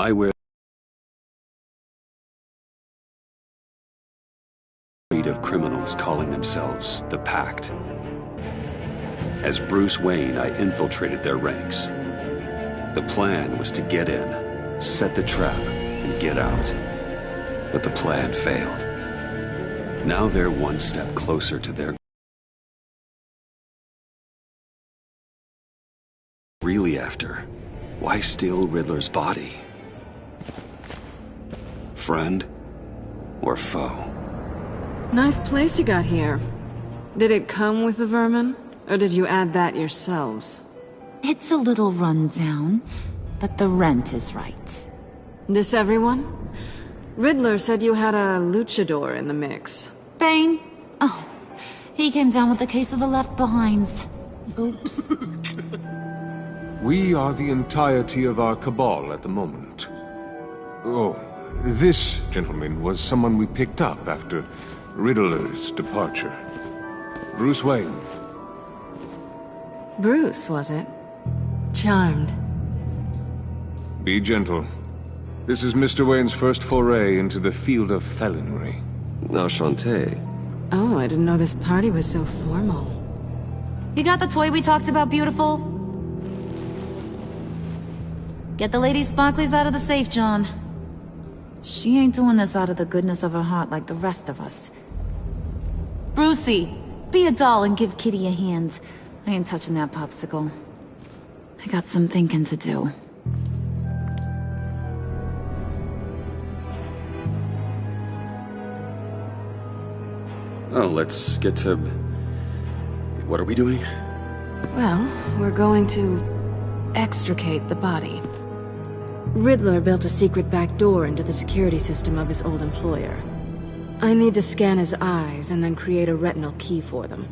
I wear of criminals calling themselves the Pact. As Bruce Wayne, I infiltrated their ranks. The plan was to get in, set the trap, and get out. But the plan failed. Now they're one step closer to their really after. Why steal Riddler's body? Friend or foe? Nice place you got here. Did it come with the vermin? Or did you add that yourselves? It's a little run down, but the rent is right. This everyone? Riddler said you had a luchador in the mix. Bane? Oh, he came down with a case of the left-behinds. Oops. We are the entirety of our cabal at the moment. Oh, this gentleman was someone we picked up after Riddler's departure. Bruce Wayne. Bruce, was it? Charmed. Be gentle. This is Mr. Wayne's first foray into the field of felonry. Enchanté. Oh, I didn't know this party was so formal. You got the toy we talked about, beautiful? Get the lady sparklies out of the safe, John. She ain't doing this out of the goodness of her heart like the rest of us. Brucey, be a doll and give Kitty a hand. I ain't touching that popsicle. I got some thinking to do. Oh, let's get to... What are we doing? Well, we're going to extricate the body. Riddler built a secret back door into the security system of his old employer. I need to scan his eyes and then create a retinal key for them.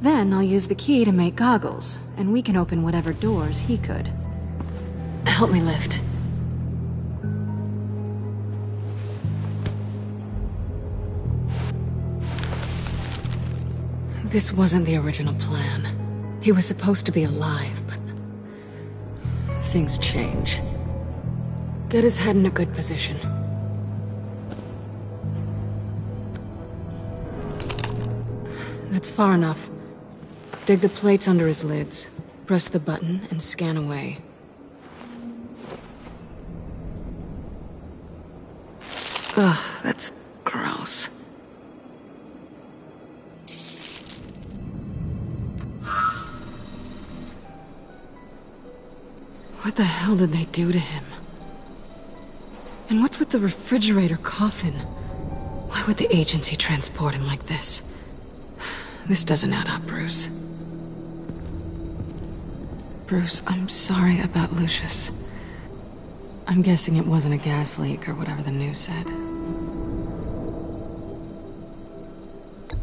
Then I'll use the key to make goggles, and we can open whatever doors he could. Help me lift. This wasn't the original plan. He was supposed to be alive, but... things change. Get his head in a good position. That's far enough. Dig the plates under his lids, press the button, and scan away. Ugh, that's gross. What the hell did they do to him? And what's with the refrigerator coffin? Why would the agency transport him like this? This doesn't add up, Bruce. Bruce, I'm sorry about Lucius. I'm guessing it wasn't a gas leak or whatever the news said.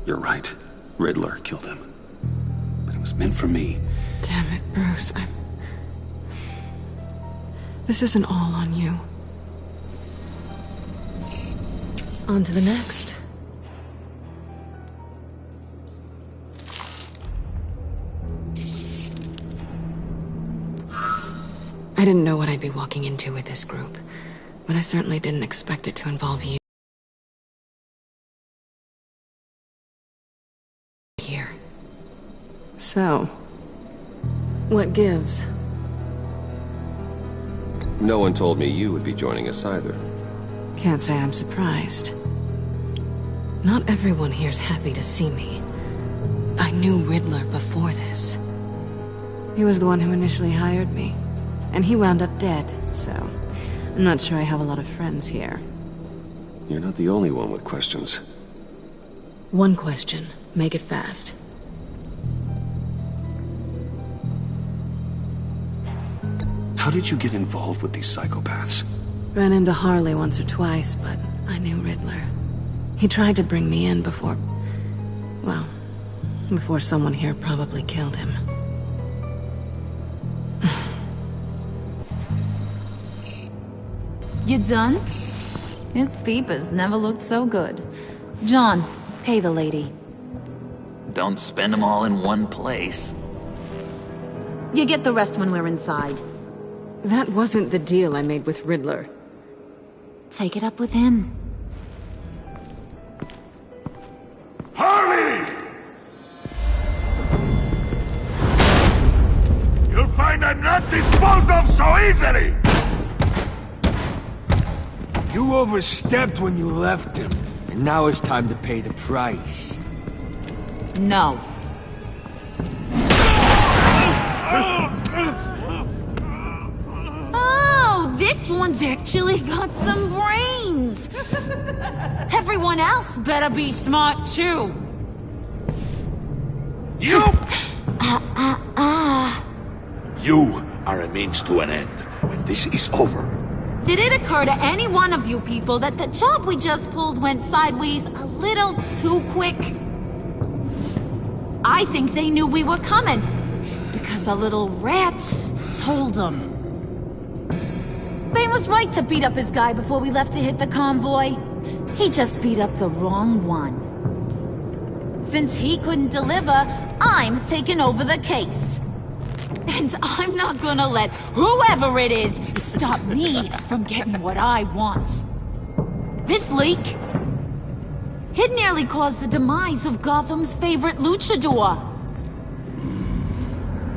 You're right. Riddler killed him. But it was meant for me. Damn it, Bruce. This isn't all on you. On to the next. I didn't know what I'd be walking into with this group, but I certainly didn't expect it to involve you. Here. So, what gives? No one told me you would be joining us either. Can't say I'm surprised. Not everyone here's happy to see me. I knew Riddler before this. He was the one who initially hired me. And he wound up dead, so... I'm not sure I have a lot of friends here. You're not the only one with questions. One question. Make it fast. How did you get involved with these psychopaths? Ran into Harley once or twice, but I knew Riddler. He tried to bring me in before... well, before someone here probably killed him. You done? His peepers never looked so good. John, pay the lady. Don't spend them all in one place. You get the rest when we're inside. That wasn't the deal I made with Riddler. Take it up with him. Harley! You'll find I'm not disposed of so easily! You overstepped when you left him, and now it's time to pay the price. No. Oh, this one's actually got some brains. Everyone else better be smart too. You! You are a means to an end. When this is over, Did it occur to any one of you people that the job we just pulled went sideways a little too quick? I think they knew we were coming, because a little rat told them. Bane was right to beat up his guy before we left to hit the convoy. He just beat up the wrong one. Since he couldn't deliver, I'm taking over the case. And I'm not gonna let whoever it is stop me from getting what I want. This leak, it nearly caused the demise of Gotham's favorite luchador.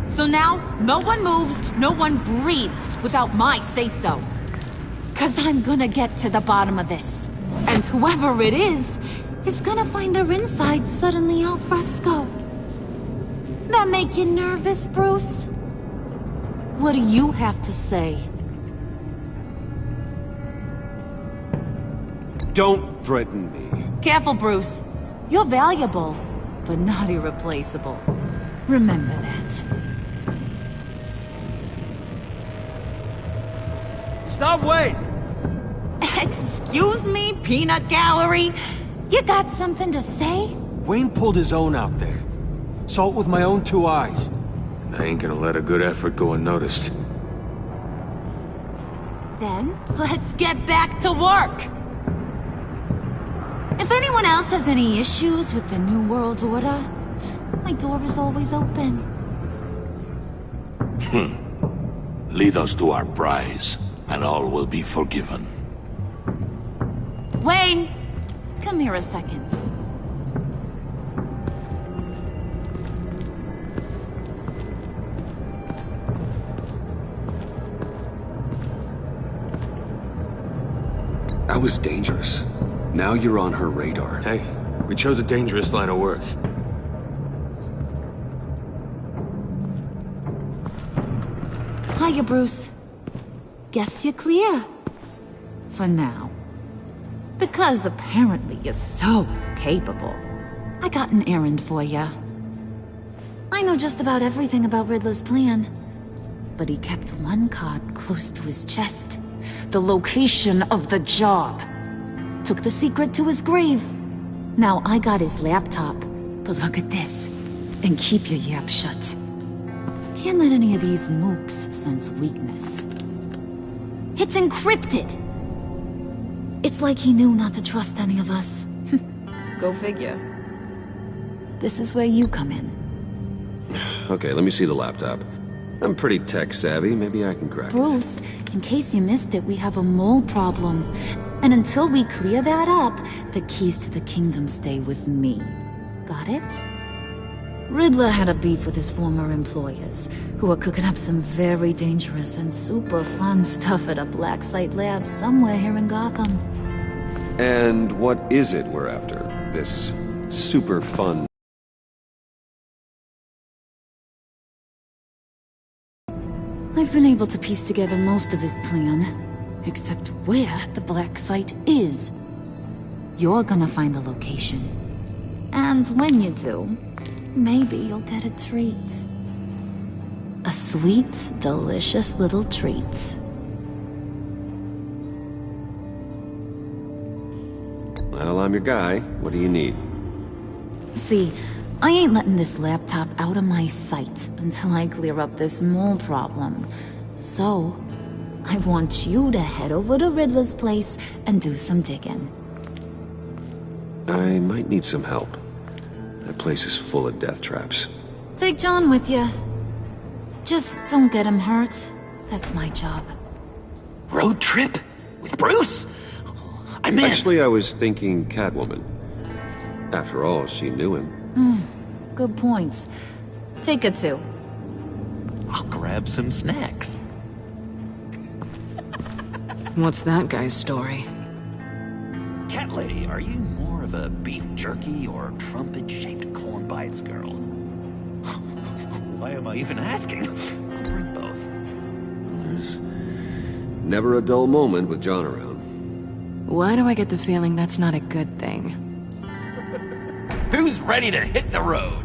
So now, no one moves, no one breathes without my say-so. 'Cause I'm gonna get to the bottom of this. And whoever it is gonna find their insides suddenly al fresco. That make you nervous, Bruce? What do you have to say? Don't threaten me. Careful, Bruce. You're valuable, but not irreplaceable. Remember that. Stop, wait! Excuse me, peanut gallery? You got something to say? Wayne pulled his own out there. Saw it with my own 2 eyes. I ain't gonna let a good effort go unnoticed. Then, let's get back to work. If anyone else has any issues with the New World Order, my door is always open. lead us to our prize, and all will be forgiven. Wayne, come here a second. That was dangerous. Now you're on her radar. Hey, we chose a dangerous line of work. Hiya, Bruce. Guess you're clear. For now. Because apparently you're so capable. I got an errand for ya. I know just about everything about Riddler's plan. But he kept one card close to his chest. The location of the job. Took the secret to his grave. Now I got his laptop. But look at this. And keep your yap shut. Can't let any of these mooks sense weakness. It's encrypted! It's like he knew not to trust any of us. Go figure. This is where you come in. Okay, let me see the laptop. I'm pretty tech-savvy. Maybe I can crack it. Bruce, in case you missed it, we have a mole problem. And until we clear that up, the keys to the kingdom stay with me. Got it? Riddler had a beef with his former employers, who are cooking up some very dangerous and super fun stuff at a black site lab somewhere here in Gotham. And what is it we're after? This super fun... I've been able to piece together most of his plan, except where the black site is. You're gonna find the location. And when you do, maybe you'll get a treat. A sweet, delicious little treat. Well, I'm your guy. What do you need? See, I ain't letting this laptop out of my sight until I clear up this mole problem. So, I want you to head over to Riddler's place and do some digging. I might need some help. That place is full of death traps. Take John with you. Just don't get him hurt. That's my job. Road trip? With Bruce? I'm in. Actually, I was thinking Catwoman. After all, she knew him. Good points. Take her to. I'll grab some snacks. What's that guy's story? Cat lady, are you more of a beef jerky or trumpet-shaped corn bites girl? Why am I even asking? I'll bring both. There's never a dull moment with John around. Why do I get the feeling that's not a good thing? Who's ready to hit the road?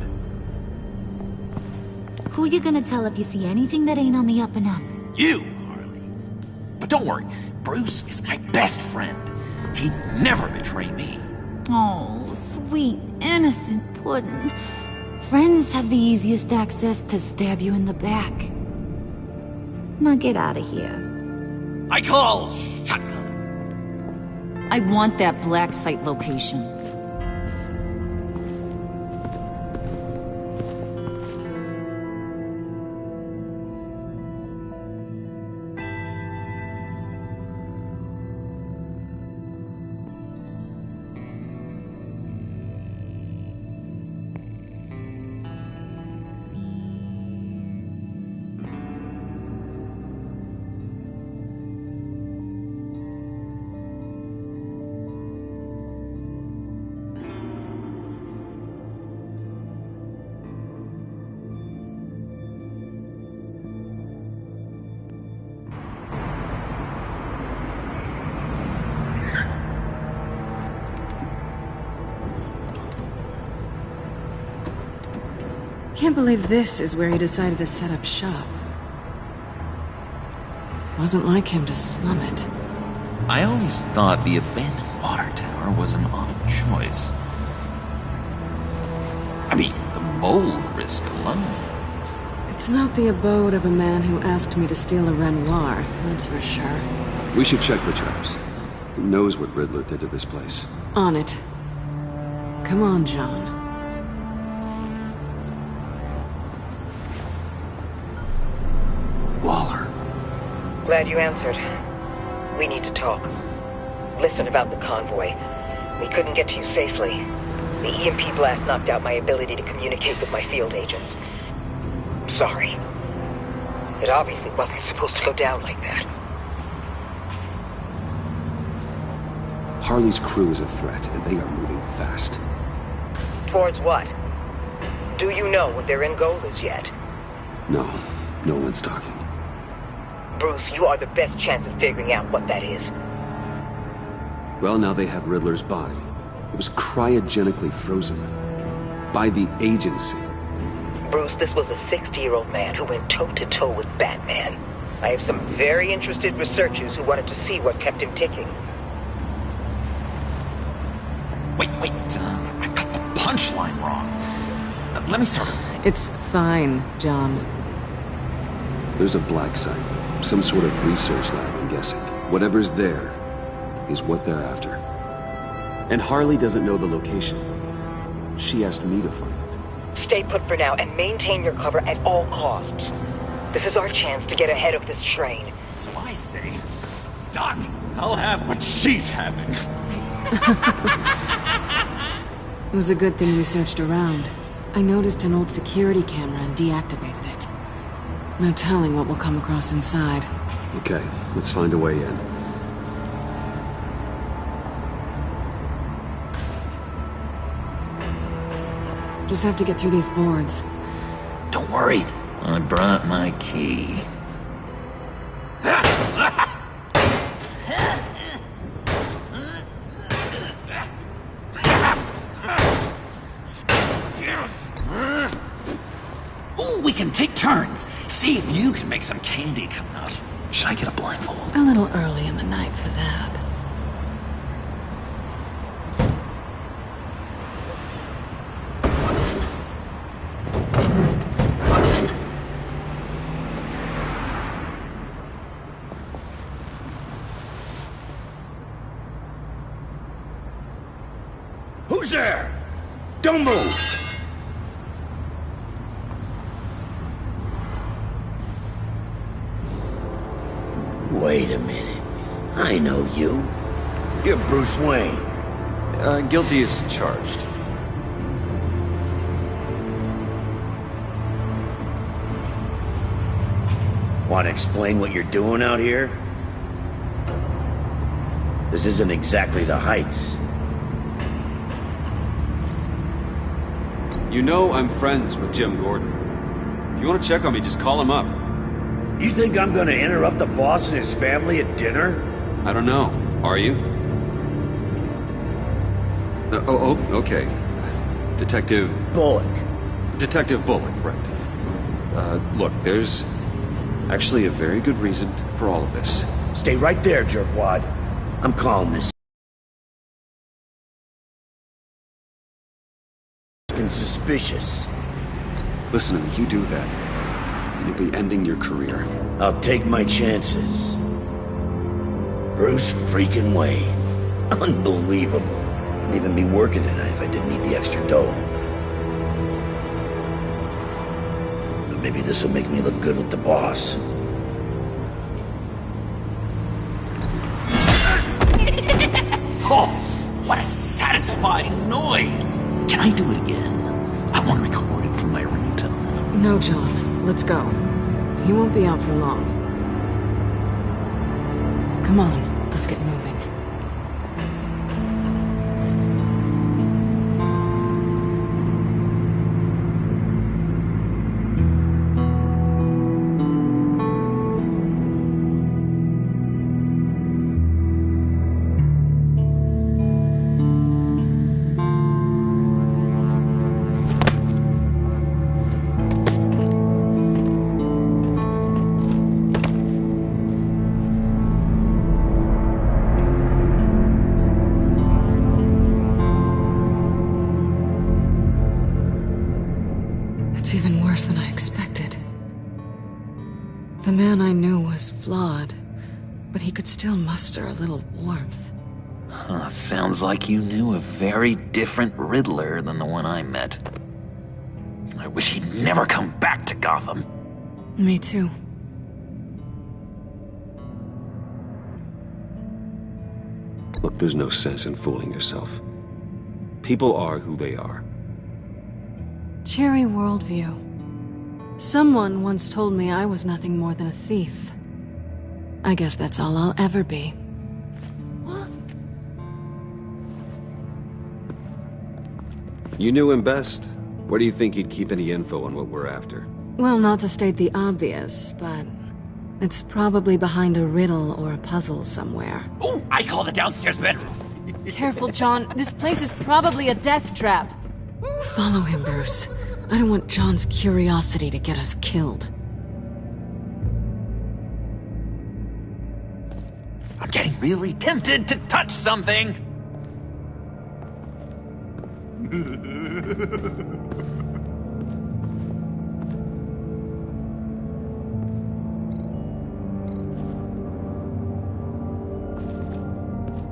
Who you gonna tell if you see anything that ain't on the up and up? You, Harley. But don't worry, Bruce is my best friend. He'd never betray me. Oh, sweet, innocent puddin'. Friends have the easiest access to stab you in the back. Now get out of here. I call shotgun. I want that black site location. Can't believe this is where he decided to set up shop. Wasn't like him to slum it. I always thought the abandoned water tower was an odd choice. I mean, the mold risk alone. It's not the abode of a man who asked me to steal a Renoir, that's for sure. We should check the traps. Who knows what Riddler did to this place? On it. Come on, John. Waller. Glad you answered. We need to talk. Listen about the convoy. We couldn't get to you safely. The EMP blast knocked out my ability to communicate with my field agents. I'm sorry. It obviously wasn't supposed to go down like that. Harley's crew is a threat, and they are moving fast. Towards what? Do you know what their end goal is yet? No, no one's talking. Bruce, you are the best chance of figuring out what that is. Well, now they have Riddler's body. It was cryogenically frozen. By the agency. Bruce, this was a 60-year-old man who went toe-to-toe with Batman. I have some very interested researchers who wanted to see what kept him ticking. Wait, I got the punchline wrong. Let me start over. It's fine, John. There's a black site. Some sort of research lab, I'm guessing. Whatever's there is what they're after. And Harley doesn't know the location. She asked me to find it. Stay put for now and maintain your cover at all costs. This is our chance to get ahead of this train. So I say, Doc, I'll have what she's having. It was a good thing we searched around. I noticed an old security camera and deactivated it. No telling what we'll come across inside. Okay, let's find a way in. Just have to get through these boards. Don't worry, I brought my key. Ooh, we can take turns. See if you can make some candy come out. Should I get a blindfold? A little early in the night for that. Who's there? Don't move! I know you. You're Bruce Wayne. Guilty as charged. Want to explain what you're doing out here? This isn't exactly the Heights. You know I'm friends with Jim Gordon. If you want to check on me, just call him up. You think I'm gonna interrupt the boss and his family at dinner? I don't know. Are you? Okay. Detective... Bullock. Detective Bullock, right. Look, there's actually a very good reason for all of this. Stay right there, jerkwad. I'm calling this suspicious. Listen to me, you do that, and you'll be ending your career. I'll take my chances. Bruce freaking Wayne. Unbelievable. Wouldn't even be working tonight if I didn't need the extra dough. But maybe this'll make me look good with the boss. Oh, what a satisfying noise! Can I do it again? I want to record it for my ringtone. No, John. Let's go. He won't be out for long. Come on, let's get moving. It's even worse than I expected. The man I knew was flawed, but he could still muster a little warmth. Huh, sounds like you knew a very different Riddler than the one I met. I wish he'd never come back to Gotham. Me too. Look, there's no sense in fooling yourself. People are who they are. Cherry worldview. Someone once told me I was nothing more than a thief. I guess that's all I'll ever be. What? You knew him best. Where do you think he'd keep any info on what we're after? Well, not to state the obvious, but it's probably behind a riddle or a puzzle somewhere. Oh, I call the downstairs bedroom. Careful, John. This place is probably a death trap. Follow him, Bruce. I don't want John's curiosity to get us killed. I'm getting really tempted to touch something.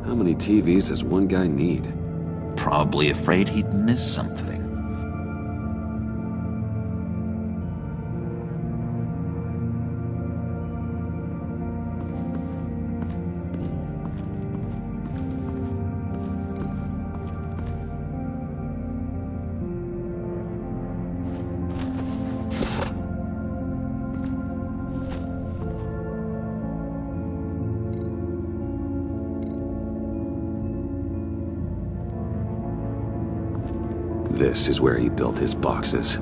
How many TVs does one guy need? Probably afraid he'd miss something. This is where he built his boxes.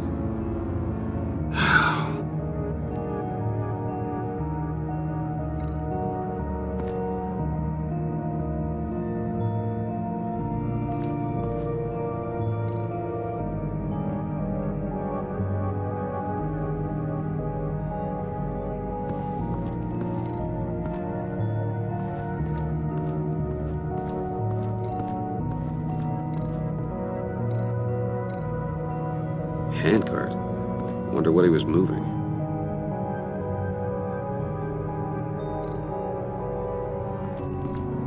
Handguard? Wonder what he was moving.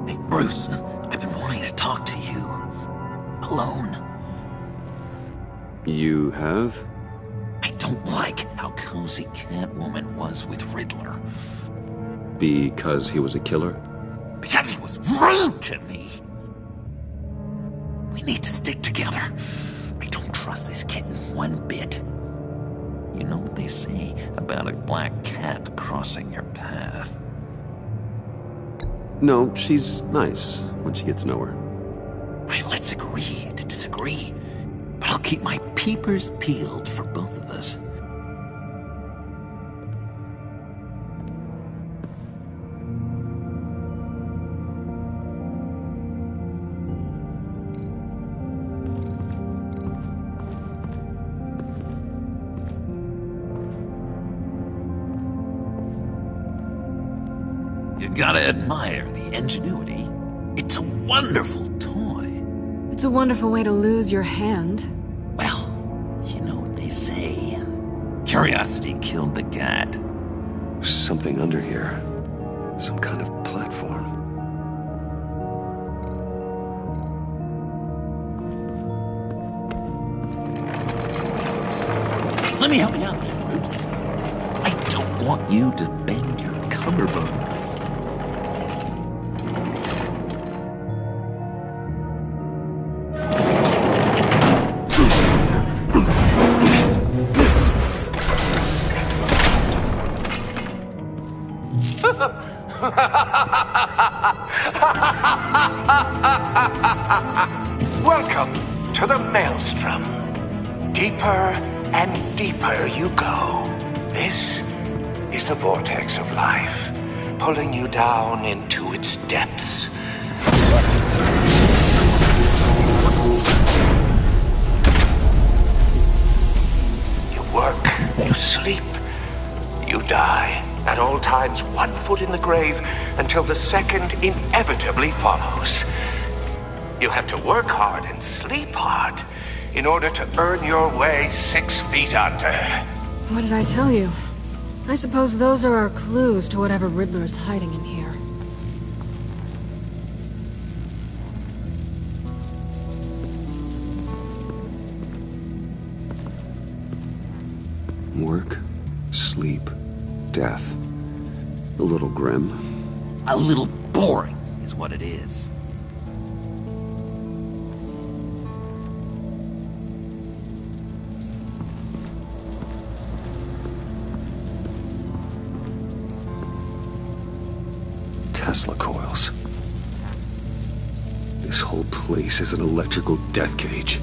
Hey, Bruce, I've been wanting to talk to you. Alone. You have? I don't like how cozy Catwoman was with Riddler. Because he was a killer? Because he was rude to me. We need to stick together. I don't trust this kitten one bit. You know what they say about a black cat crossing your path? No, she's nice once you get to know her. Right, let's agree to disagree. But I'll keep my peepers peeled for both of us. You gotta admire the ingenuity. It's a wonderful toy. It's a wonderful way to lose your hand. Well, you know what they say. Curiosity killed the cat. There's something under here. Some kind of platform. Let me help you out there, Bruce. I don't want you to bend your collarbone. Welcome to the Maelstrom. Deeper and deeper you go. This is the vortex of life, pulling you down into its depths. You work, you sleep, you die. At all times, 1 foot in the grave until the second inevitably follows. You have to work hard and sleep hard in order to earn your way 6 feet under. What did I tell you? I suppose those are our clues to whatever Riddler is hiding in here. Work, sleep, death. A little grim. A little boring is what it is. Tesla coils. This whole place is an electrical death cage.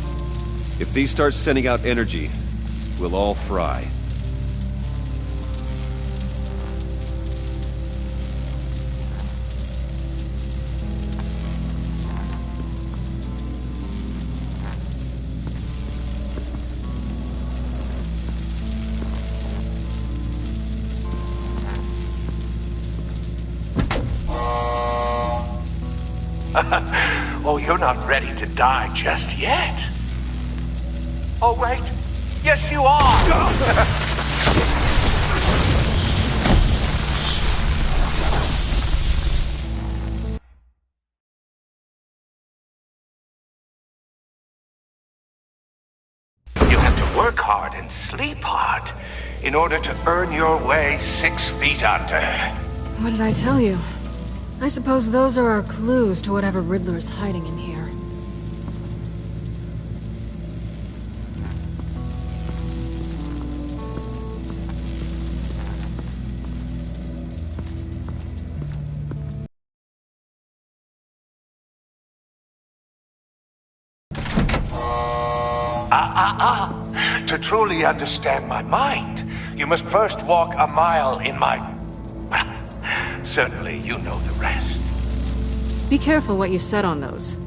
If these start sending out energy, we'll all fry. Oh, you're not ready to die just yet. Oh, wait. Yes, you are. You have to work hard and sleep hard in order to earn your way 6 feet under. What did I tell you? I suppose those are our clues to whatever Riddler is hiding in here. To truly understand my mind, you must first walk a mile in my... Well, certainly you know the rest. Be careful what you said on those.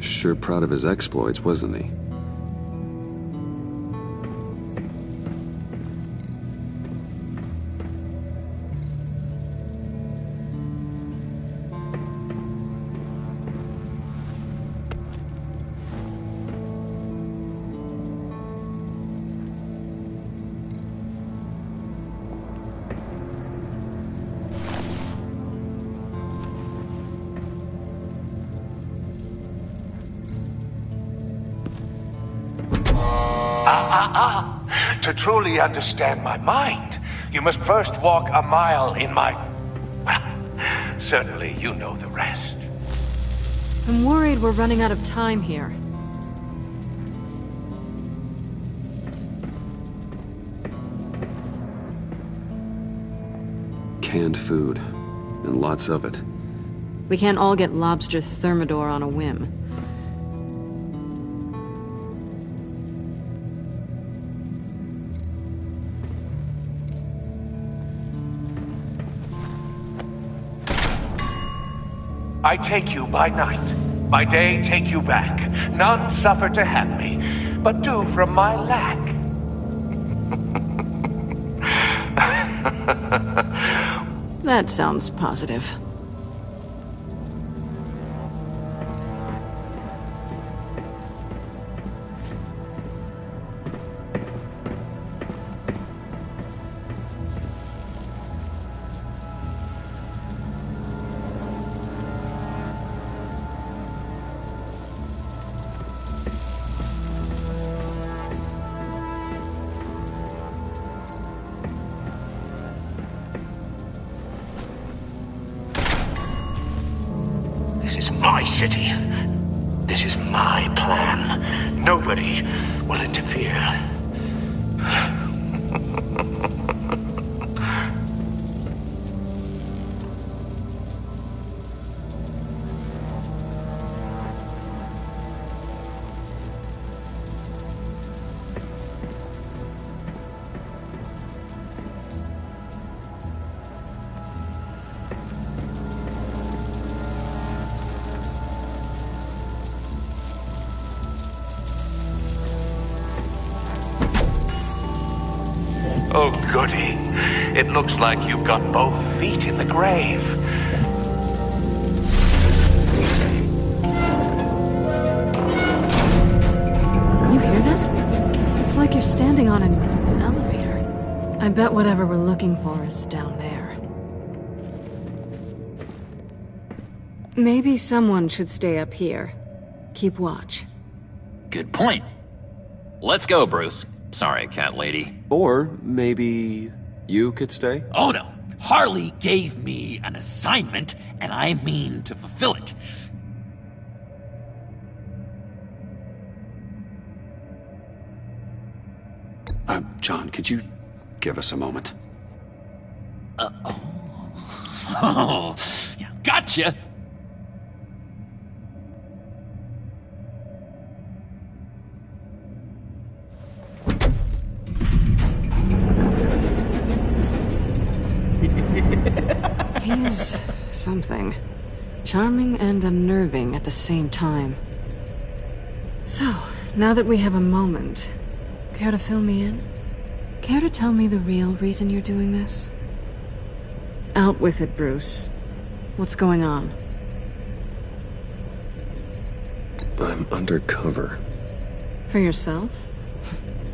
Sure proud of his exploits, wasn't he? To truly understand my mind, you must first walk a mile in my... Well, certainly you know the rest. I'm worried we're running out of time here. Canned food, and lots of it. We can't all get lobster thermidor on a whim. I take you by night. By day, take you back. None suffer to have me, but do from my lack. That sounds positive. This is my city. This is my plan. Nobody will interfere. Oh, goody. It looks like you've got both feet in the grave. You hear that? It's like you're standing on an elevator. I bet whatever we're looking for is down there. Maybe someone should stay up here. Keep watch. Good point. Let's go, Bruce. Sorry, cat lady. Or maybe you could stay? Oh no. Harley gave me an assignment, and I mean to fulfill it. John, could you give us a moment? Oh, yeah, gotcha. He's something. Charming and unnerving at the same time. So, now that we have a moment, care to fill me in? Care to tell me the real reason you're doing this? Out with it, Bruce. What's going on? I'm undercover. For yourself?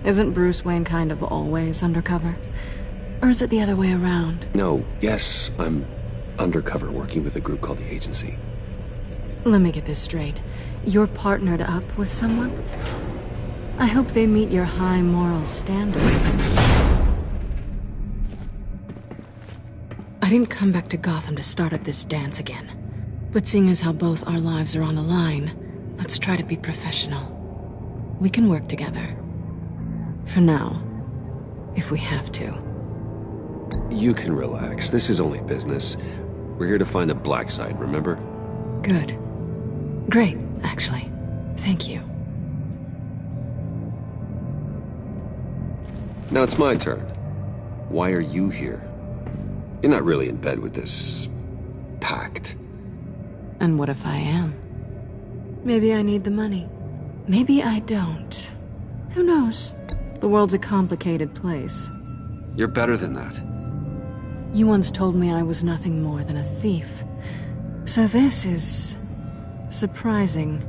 Isn't Bruce Wayne kind of always undercover? Or is it the other way around? No, yes, I'm undercover working with a group called the Agency. Let me get this straight. You're partnered up with someone? I hope they meet your high moral standard. I didn't come back to Gotham to start up this dance again. But seeing as how both our lives are on the line, let's try to be professional. We can work together. For now. If we have to. You can relax. This is only business. We're here to find the black side, remember? Good. Great, actually. Thank you. Now it's my turn. Why are you here? You're not really in bed with this... pact. And what if I am? Maybe I need the money. Maybe I don't. Who knows? The world's a complicated place. You're better than that. You once told me I was nothing more than a thief. So this is... surprising.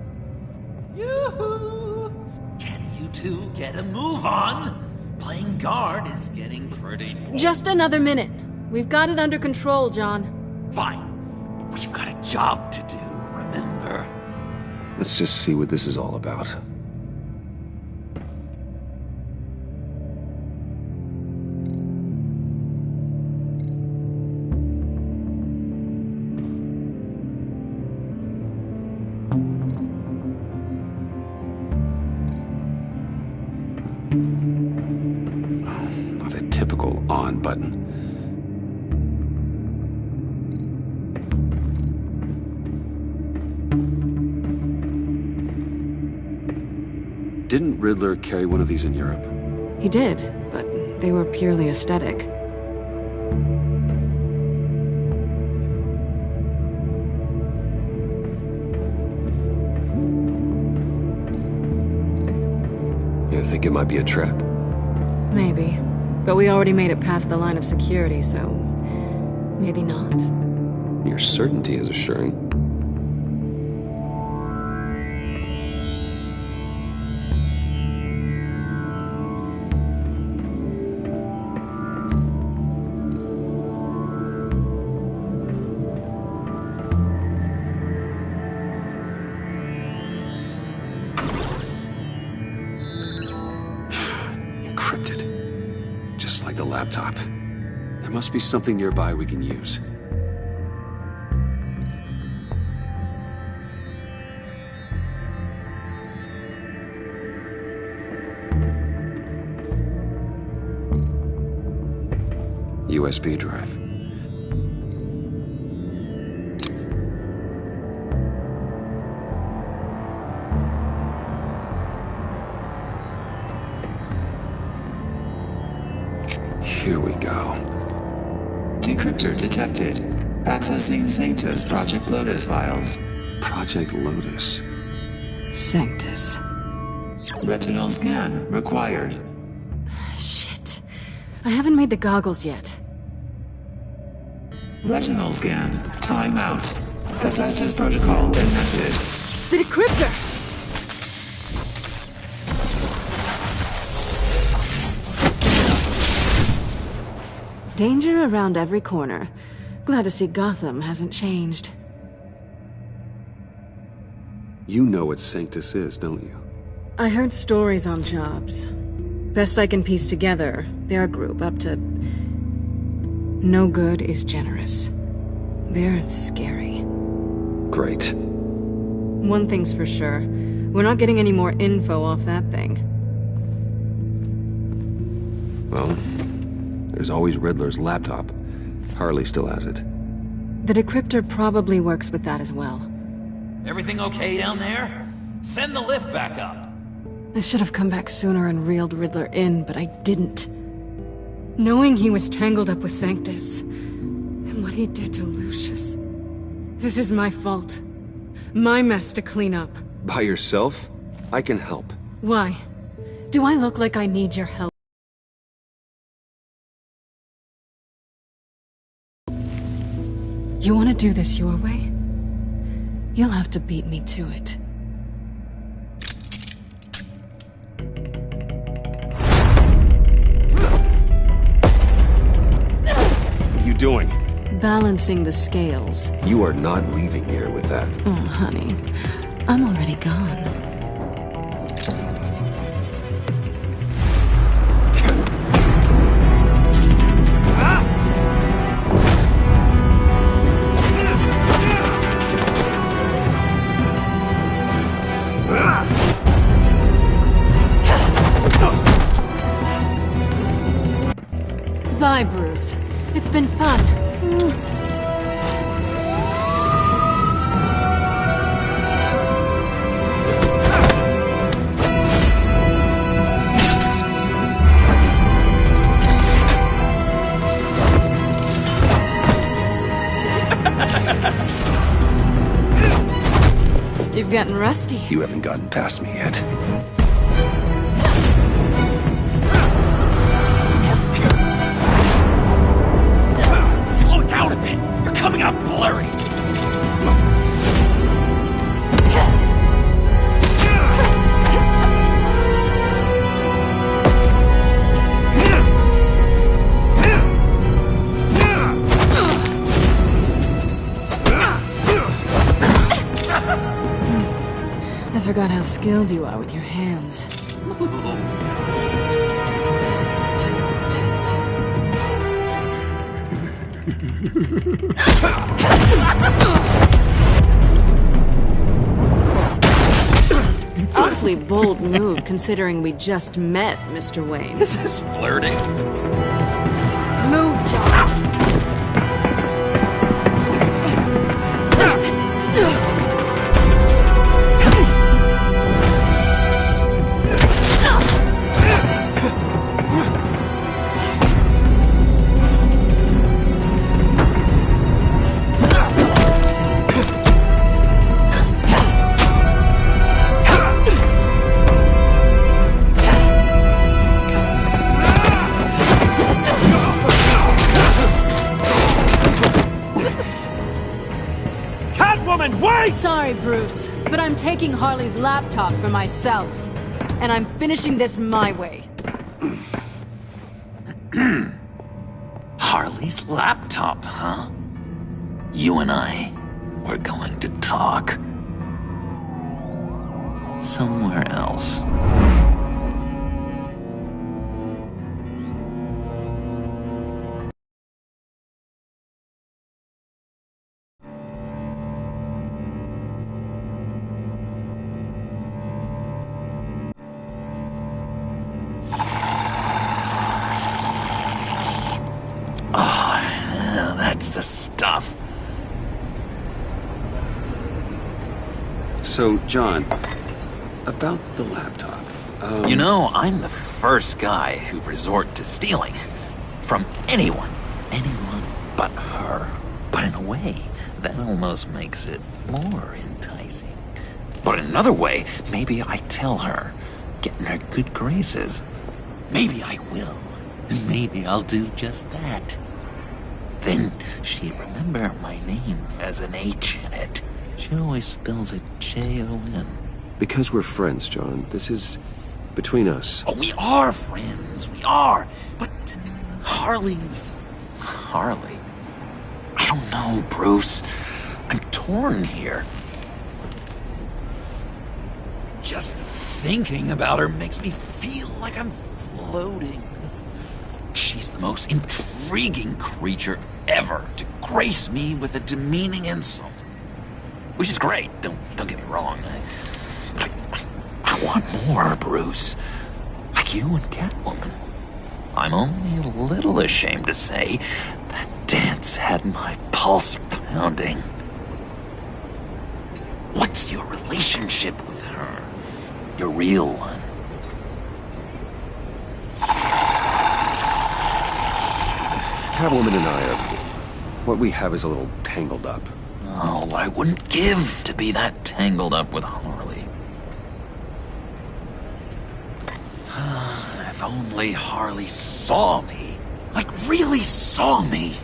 Yoo-hoo! Can you two get a move on? Playing guard is getting pretty... Just another minute. We've got it under control, John. Fine. But we've got a job to do, remember? Let's just see what this is all about. Oh, not a typical on button. Didn't Riddler carry one of these in Europe? He did, but they were purely aesthetic. You think it might be a trap? Maybe. But we already made it past the line of security, so... maybe not. Your certainty is assuring. Just like the laptop. There must be something nearby we can use. USB drive. Here we go. Decryptor detected. Accessing Sanctus Project Lotus files. Project Lotus. Sanctus. Retinal scan required. Shit. I haven't made the goggles yet. Retinal scan. Timeout. Hephaestus protocol enacted. The decryptor! Danger around every corner. Glad to see Gotham hasn't changed. You know what Sanctus is, don't you? I heard stories on jobs. Best I can piece together, they're a group up to... no good is generous. They're scary. Great. One thing's for sure. We're not getting any more info off that thing. Well, there's always Riddler's laptop. Harley still has it. The decryptor probably works with that as well. Everything okay down there? Send the lift back up. I should have come back sooner and reeled Riddler in, but I didn't. Knowing he was tangled up with Sanctus, and what he did to Lucius. This is my fault. My mess to clean up. By yourself? I can help. Why? Do I look like I need your help? You want to do this your way? You'll have to beat me to it. What are you doing? Balancing the scales. You are not leaving here with that. Oh, honey. I'm already gone. Bye, Bruce. It's been fun. You've gotten rusty. You haven't gotten past me yet. Down a bit. You're coming out blurry. I forgot how skilled you are with your hands. awfully bold move considering we just met, Mr. Wayne. This is flirting. Move, John. Sorry, Bruce, but I'm taking Harley's laptop for myself. And I'm finishing this my way. Harley's laptop, huh? You and I, we're going to talk. Somewhere else. The stuff. So, John, about the laptop. You know, I'm the first guy who'd resort to stealing. From anyone. Anyone but her. But in a way, that almost makes it more enticing. But in another way, maybe I tell her, get in her good graces. Maybe I will. And maybe I'll do just that. Then she'd remember my name as an H in it. She always spells it Jon. Because we're friends, John. This is between us. Oh, we are friends. We are. But Harley's... Harley? I don't know, Bruce. I'm torn here. Just thinking about her makes me feel like I'm floating. She's the most intriguing creature ever to grace me with a demeaning insult. Which is great, don't get me wrong. I want more, Bruce. Like you and Catwoman. I'm only a little ashamed to say that dance had my pulse pounding. What's your relationship with her? Your real one? Catwoman and I are... what we have is a little tangled up. Oh, what I wouldn't give to be that tangled up with Harley. If only Harley saw me. Like, really saw me.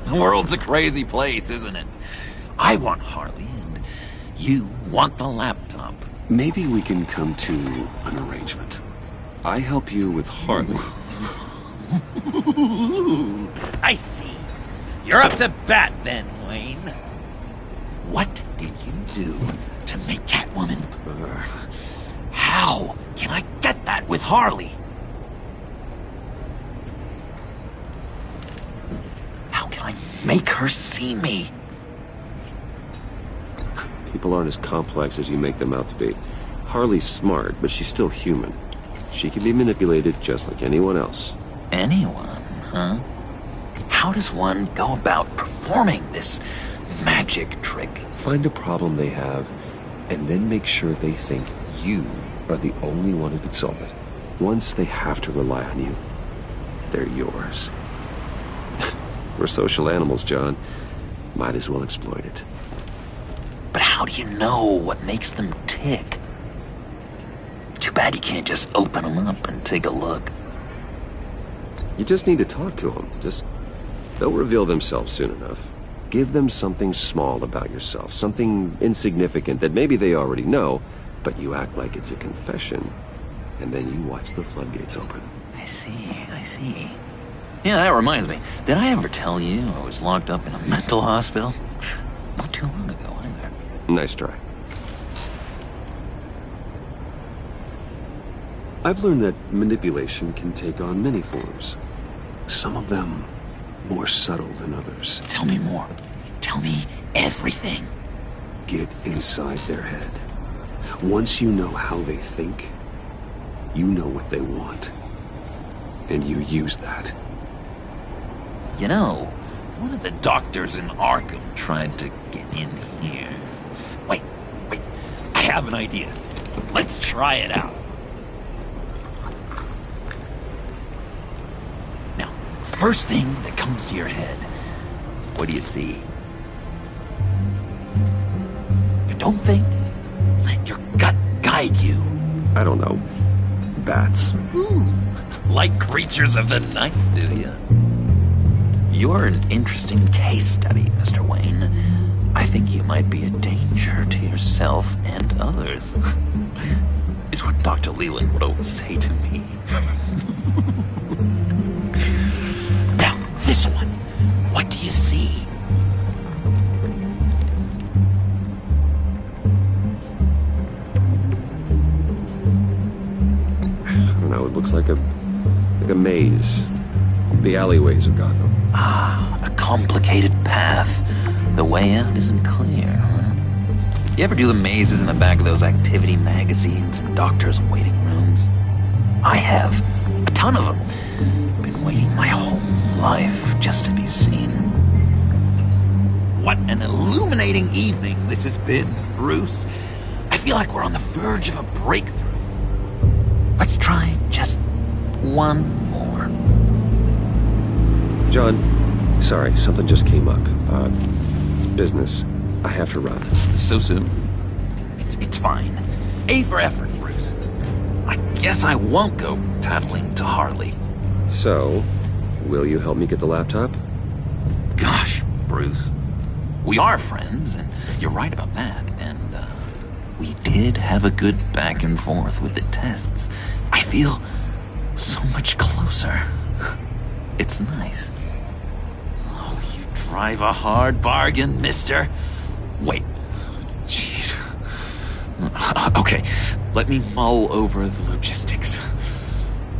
The world's a crazy place, isn't it? I want Harley, and you want the laptop. Maybe we can come to an arrangement. I help you with Harley. I see. You're up to bat then, Wayne. What did you do to make Catwoman purr? How can I get that with Harley? How can I make her see me? People aren't as complex as you make them out to be. Harley's smart, but she's still human. She can be manipulated just like anyone else. Anyone, huh? How does one go about performing this magic trick? Find a problem they have, and then make sure they think you are the only one who can solve it. Once they have to rely on you, they're yours. We're social animals, John. Might as well exploit it. But how do you know what makes them tick? Too bad you can't just open them up and take a look. You just need to talk to them. They'll reveal themselves soon enough. Give them something small about yourself, something insignificant that maybe they already know, but you act like it's a confession, and then you watch the floodgates open. I see. Yeah, that reminds me. Did I ever tell you I was locked up in a mental hospital? Not too long ago, either. Nice try. I've learned that manipulation can take on many forms. Some of them more subtle than others. Tell me more. Tell me everything. Get inside their head. Once you know how they think, you know what they want. And you use that. You know, one of the doctors in Arkham tried to get in here. Wait, I have an idea. Let's try it out. Now, first thing that comes to your head, what do you see? But don't think. Let your gut guide you. I don't know. Bats. Ooh, like creatures of the night, do you? You're an interesting case study, Mr. Wayne. I think you might be a danger to yourself and others. Is what Dr. Leland would always say to me. Now, this one. What do you see? I don't know, it looks like a maze. The alleyways of Gotham. Ah, a complicated path. The way out isn't clear, huh? You ever do the mazes in the back of those activity magazines and doctors' waiting rooms? I have. A ton of them. Been waiting my whole life just to be seen. What an illuminating evening this has been, Bruce. I feel like we're on the verge of a breakthrough. Let's try just one more. John, sorry, something just came up. It's business. I have to run. So soon? It's fine. A for effort, Bruce. I guess I won't go tattling to Harley. So, will you help me get the laptop? Gosh, Bruce. We are friends, and you're right about that, and, we did have a good back and forth with the tests. I feel so much closer. It's nice. Oh, you drive a hard bargain, mister. Wait. Jeez. Okay, let me mull over the logistics.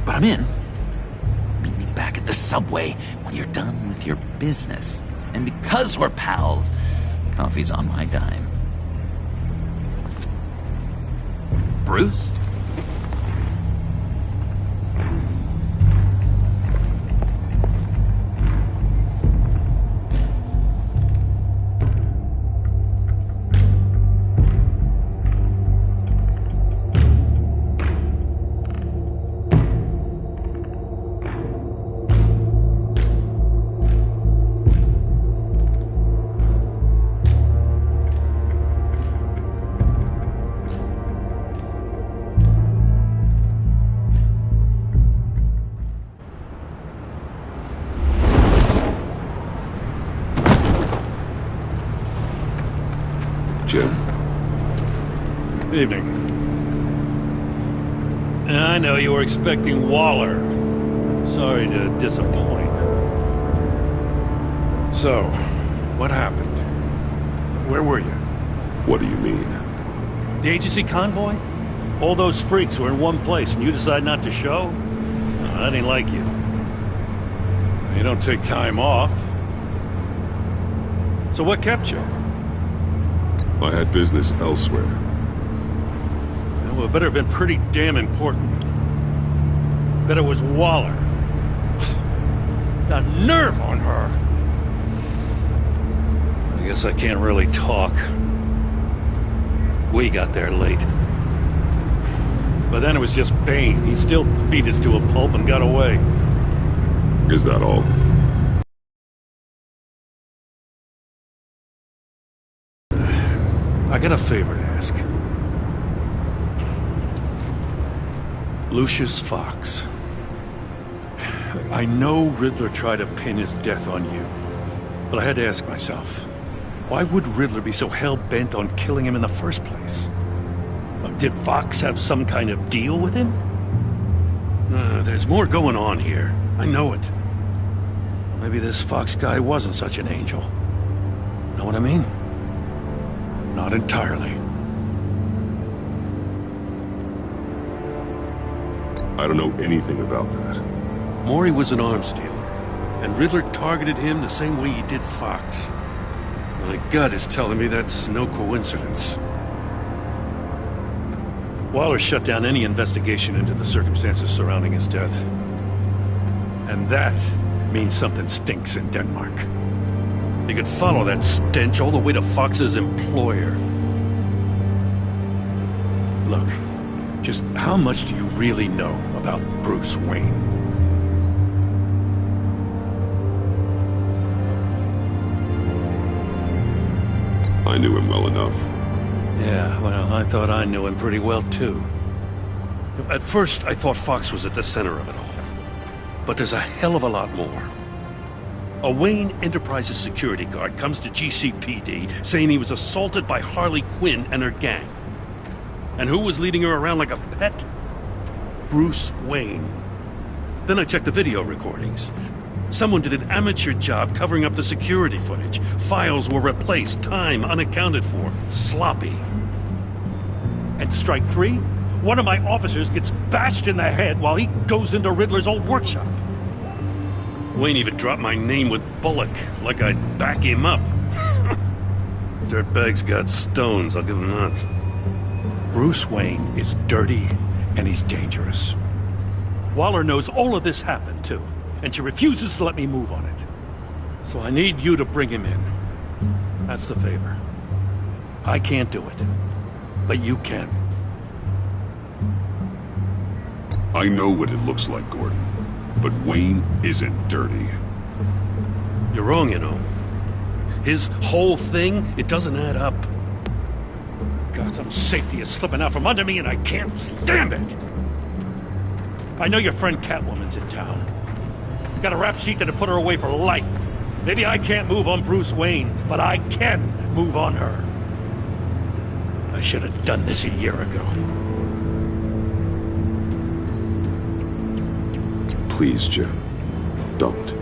But I'm in. Meet me back at the subway when you're done with your business. And because we're pals, coffee's on my dime. Bruce? Jim. Evening. I know you were expecting Waller. Sorry to disappoint. So, what happened? Where were you? What do you mean? The agency convoy? All those freaks were in one place and you decide not to show? No, that ain't like you. You don't take time off. So what kept you? I had business elsewhere. Well, it better have been pretty damn important. Bet it was Waller. The nerve on her! I guess I can't really talk. We got there late. But then it was just Bane. He still beat us to a pulp and got away. Is that all? I got a favor to ask. Lucius Fox. I know Riddler tried to pin his death on you, but I had to ask myself, why would Riddler be so hell-bent on killing him in the first place? Did Fox have some kind of deal with him? There's more going on here. I know it. Maybe this Fox guy wasn't such an angel. Know what I mean? Not entirely. I don't know anything about that. Maury was an arms dealer, and Riddler targeted him the same way he did Fox. My gut is telling me that's no coincidence. Waller shut down any investigation into the circumstances surrounding his death. And that means something stinks in Denmark. You could follow that stench all the way to Fox's employer. Look, just how much do you really know about Bruce Wayne? I knew him well enough. Yeah, well, I thought I knew him pretty well, too. At first, I thought Fox was at the center of it all. But there's a hell of a lot more. A Wayne Enterprises security guard comes to GCPD saying he was assaulted by Harley Quinn and her gang. And who was leading her around like a pet? Bruce Wayne. Then I checked the video recordings. Someone did an amateur job covering up the security footage. Files were replaced, time unaccounted for, sloppy. And strike three? One of my officers gets bashed in the head while he goes into Riddler's old workshop. Wayne even dropped my name with Bullock, like I'd back him up. Dirtbag's got stones, I'll give him that. Bruce Wayne is dirty and he's dangerous. Waller knows all of this happened, too. And she refuses to let me move on it. So I need you to bring him in. That's the favor. I can't do it. But you can. I know what it looks like, Gordon. But Wayne isn't dirty. You're wrong, you know. His whole thing, it doesn't add up. Gotham safety is slipping out from under me and I can't stand it. I know your friend Catwoman's in town. Got a rap sheet that'll put her away for life. Maybe I can't move on Bruce Wayne, but I can move on her. I should have done this a year ago. Please, Jim. Don't.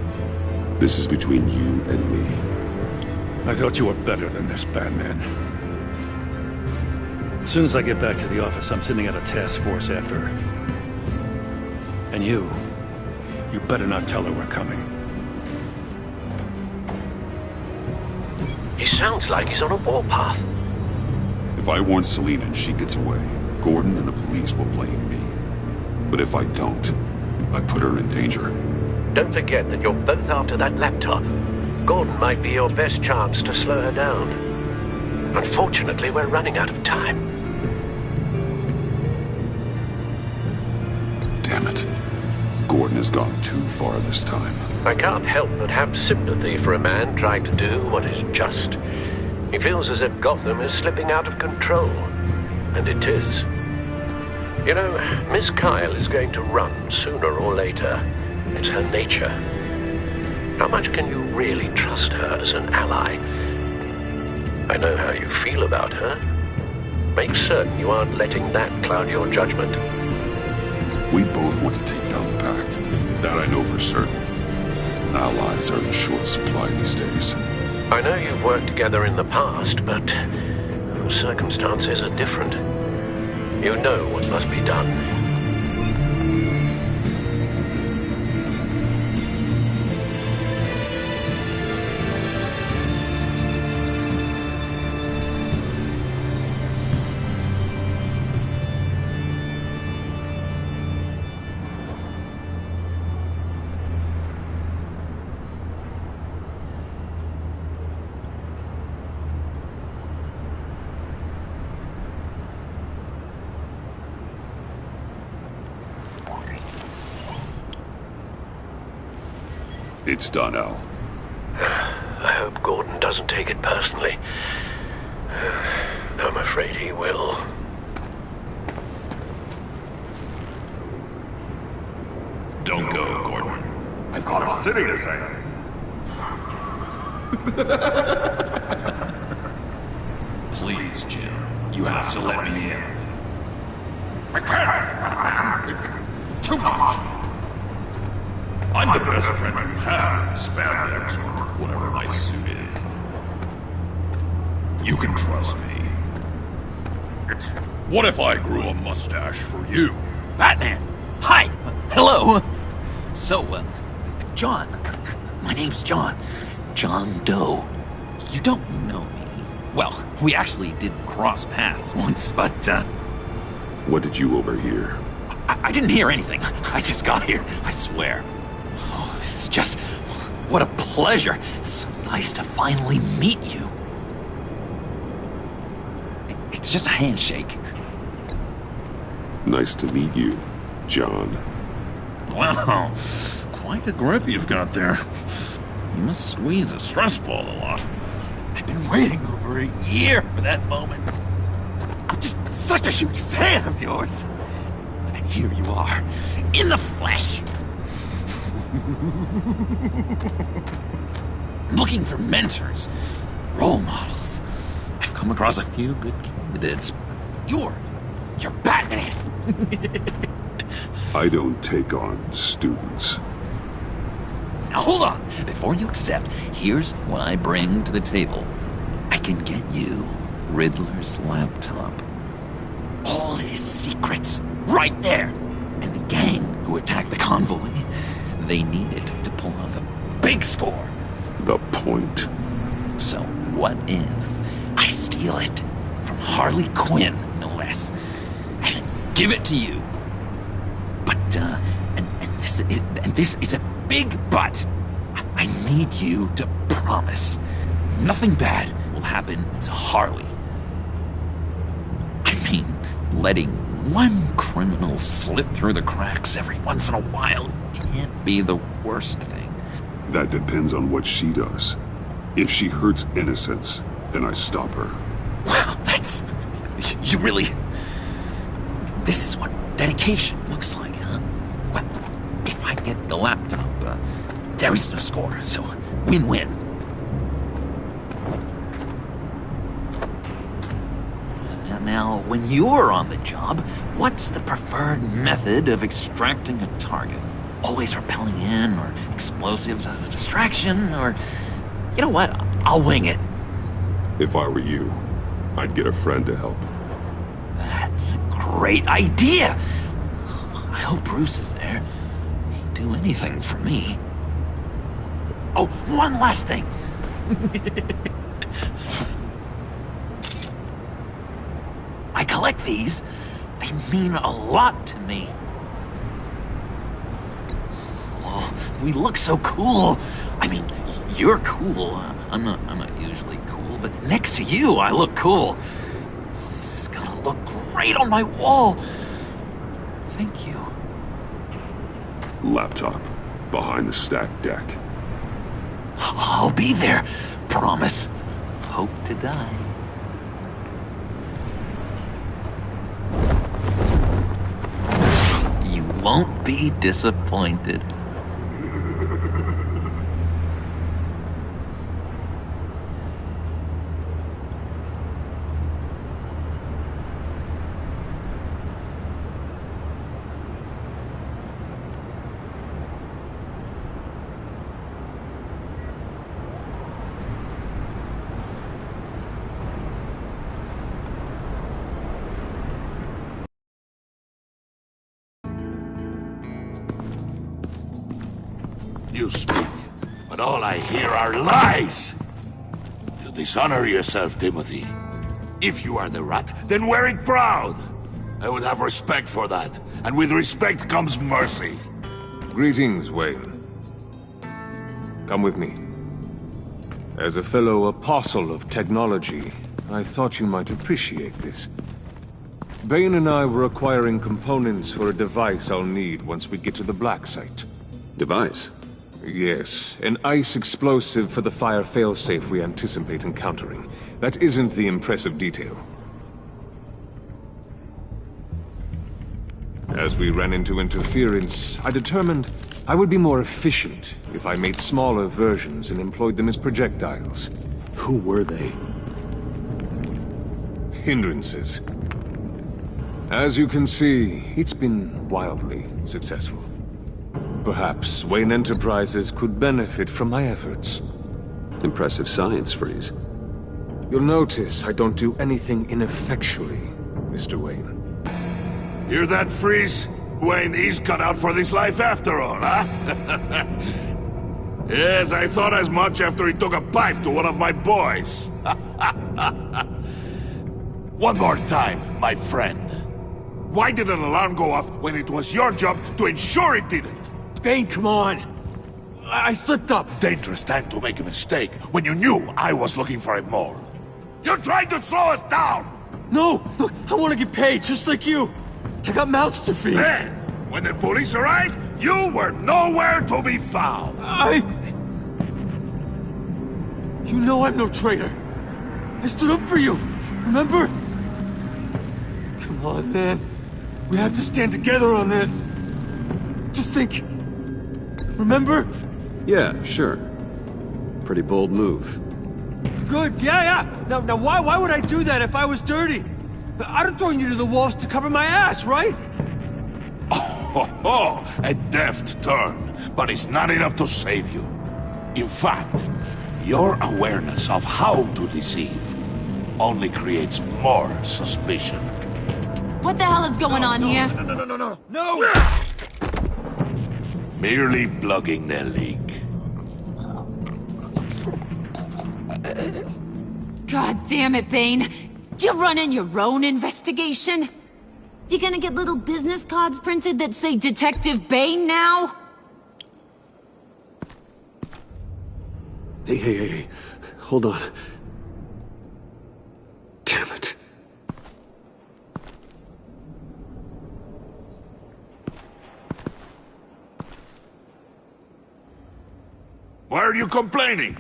This is between you and me. I thought you were better than this, Batman. As soon as I get back to the office, I'm sending out a task force after her. And you better not tell her we're coming. He sounds like he's on a warpath. If I warn Selina and she gets away, Gordon and the police will blame me. But if I don't, I put her in danger. Don't forget that you're both after that laptop. Gordon might be your best chance to slow her down. Unfortunately, we're running out of time. Damn it. Gordon has gone too far this time. I can't help but have sympathy for a man trying to do what is just. He feels as if Gotham is slipping out of control. And it is. You know, Miss Kyle is going to run sooner or later. It's her nature. How much can you really trust her as an ally? I know how you feel about her. Make certain you aren't letting that cloud your judgment. We both want to take down the Pact. That I know for certain. Allies are in short supply these days. I know you've worked together in the past, but circumstances are different. You know what must be done. It's done, Al. I hope Gordon doesn't take it personally. I'm afraid he will. Don't go, Gordon. I've got a city to save. Please, Jim. You have to let me in. I can't! It's too much! I'm the best friend you have in spandex or whatever my suit is. You can trust me. What if I grew a mustache for you? Batman! Hi! Hello! So, John. My name's John. John Doe. You don't know me. Well, we actually did cross paths once, but, What did you overhear? I didn't hear anything. I just got here, I swear. Oh, this is just... what a pleasure. It's so nice to finally meet you. It's just a handshake. Nice to meet you, John. Wow, quite a grip you've got there. You must squeeze a stress ball a lot. I've been waiting over a year for that moment. I'm just such a huge fan of yours. And here you are, in the flesh. Looking for mentors, role models. I've come across a few good candidates. You're Batman. I don't take on students. Now hold on. Before you accept, here's what I bring to the table. I can get you Riddler's laptop. All his secrets, right there. And the gang who attacked the convoy, they need it to pull off a big score. The point. So what if I steal it from Harley Quinn, no less, and then give it to you? But, and this is a big but. I need you to promise nothing bad will happen to Harley. I mean, letting one criminal slip through the cracks every once in a while can't be the worst thing. That depends on what she does. If she hurts innocents, then I stop her. Wow, that's... you really... This is what dedication looks like, huh? Well, if I get the laptop, there is no score, so win-win. Now, when you're on the job, what's the preferred method of extracting a target? Always rappelling in, or explosives as a distraction, or... You know what? I'll wing it. If I were you, I'd get a friend to help. That's a great idea! I hope Bruce is there. He'd do anything for me. Oh, one last thing! I collect these. They mean a lot to me. Oh, we look so cool. I mean, you're cool. I'm not usually cool, but next to you, I look cool. This is gonna look great on my wall. Thank you. Laptop. Behind the stacked deck. I'll be there. Promise. Hope to die. You won't be disappointed. You speak, but all I hear are lies! You dishonor yourself, Timothy. If you are the rat, then wear it proud! I would have respect for that, and with respect comes mercy. Greetings, Wayne. Come with me. As a fellow apostle of technology, I thought you might appreciate this. Bane and I were acquiring components for a device I'll need once we get to the Black Site. Device? Yes, an ice explosive for the fire failsafe we anticipate encountering. That isn't the impressive detail. As we ran into interference, I determined I would be more efficient if I made smaller versions and employed them as projectiles. Who were they? Hindrances. As you can see, it's been wildly successful. Perhaps Wayne Enterprises could benefit from my efforts. Impressive science, Freeze. You'll notice I don't do anything ineffectually, Mr. Wayne. Hear that, Freeze? Wayne, he's cut out for this life after all, huh? Yes, I thought as much after he took a pipe to one of my boys. One more time, my friend. Why did an alarm go off when it was your job to ensure it didn't? Bane, come on! I slipped up! Dangerous time to make a mistake when you knew I was looking for a mole. You're trying to slow us down! No! Look, I want to get paid, just like you! I got mouths to feed! Then, when the police arrived, you were nowhere to be found! You know I'm no traitor! I stood up for you, remember? Come on, man. We have to stand together on this. Just think. Remember? Yeah, sure. Pretty bold move. Good, yeah. Now why would I do that if I was dirty? I'd have thrown you to the wolves to cover my ass, right? Oh, a deft turn, but it's not enough to save you. In fact, your awareness of how to deceive only creates more suspicion. What the hell is going on here? No! Merely plugging the leak. God damn it, Bane. You're running your own investigation? You gonna get little business cards printed that say Detective Bane now? Hey. Hold on. Damn it. Why are you complaining?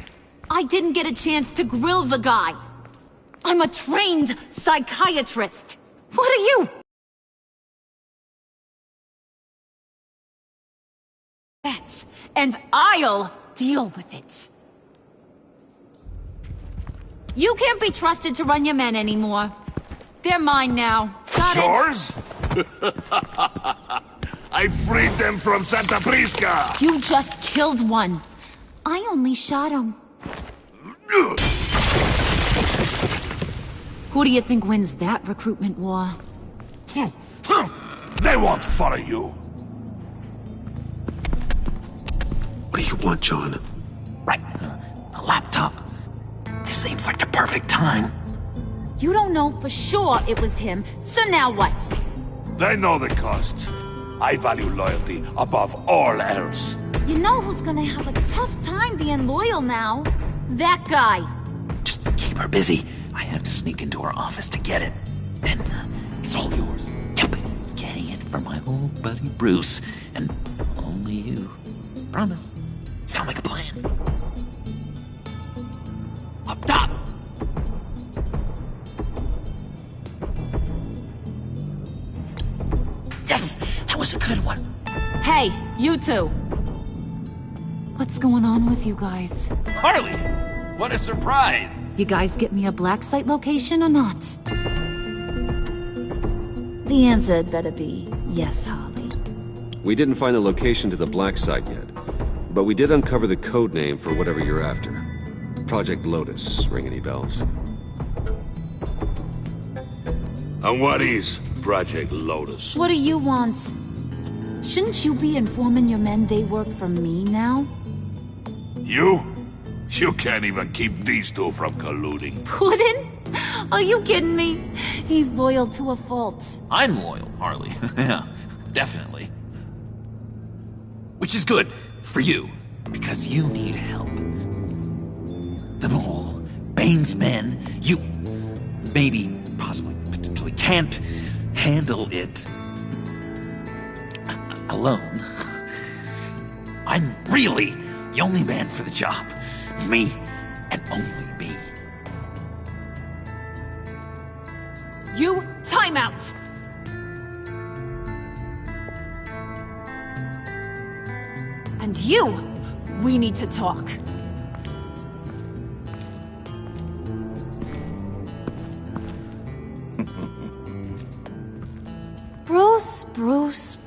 I didn't get a chance to grill the guy. I'm a trained psychiatrist. What are you? That, and I'll deal with it. You can't be trusted to run your men anymore. They're mine now. Got Yours? I freed them from Santa Prisca! You just killed one. I only shot him. Who do you think wins that recruitment war? They won't follow you. What do you want, John? Right. The laptop. This seems like the perfect time. You don't know for sure it was him, so now what? They know the cost. I value loyalty above all else. You know who's gonna have a tough time being loyal now? That guy. Just keep her busy. I have to sneak into her office to get it. Then it's all yours. Yep. Getting it for my old buddy Bruce. And only you. Promise. Sound like a plan. Up top! Yes! That was a good one. Hey, you two. What's going on with you guys? Harley! What a surprise! You guys get me a black site location or not? The answer had better be yes, Harley. We didn't find the location to the black site yet, but we did uncover the code name for whatever you're after. Project Lotus. Ring any bells? And what is Project Lotus? What do you want? Shouldn't you be informing your men they work for me now? You? You can't even keep these two from colluding. Puddin'? Are you kidding me? He's loyal to a fault. I'm loyal, Harley. Yeah, definitely. Which is good for you, because you need help. The mole, Bane's men, you maybe, possibly, potentially can't handle it alone. I'm really the only man for the job. Me, and only me. You, time out! And you, we need to talk. Bruce.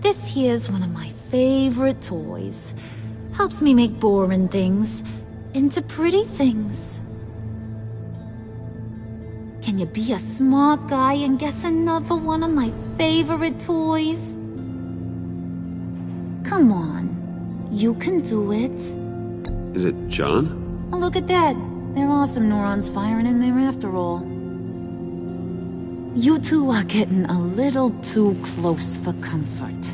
This here's one of my favorite toys. Helps me make boring things into pretty things. Can you be a smart guy and guess another one of my favorite toys? Come on, you can do it. Is it John? Oh, look at that. There are some neurons firing in there after all. You two are getting a little too close for comfort.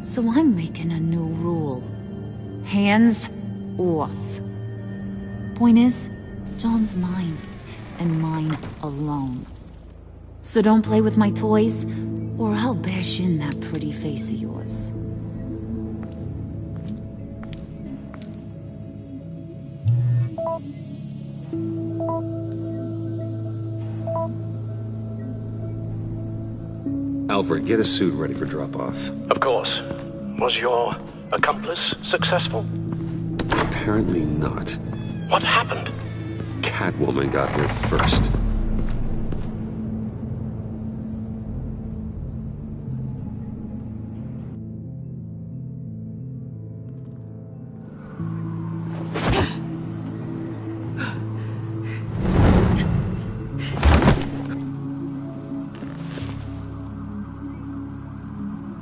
So I'm making a new rule. Hands off. Point is, John's mine, and mine alone. So don't play with my toys, or I'll bash in that pretty face of yours. Alfred, get a suit ready for drop-off. Of course. Was your accomplice successful? Apparently not. What happened? Catwoman got here first.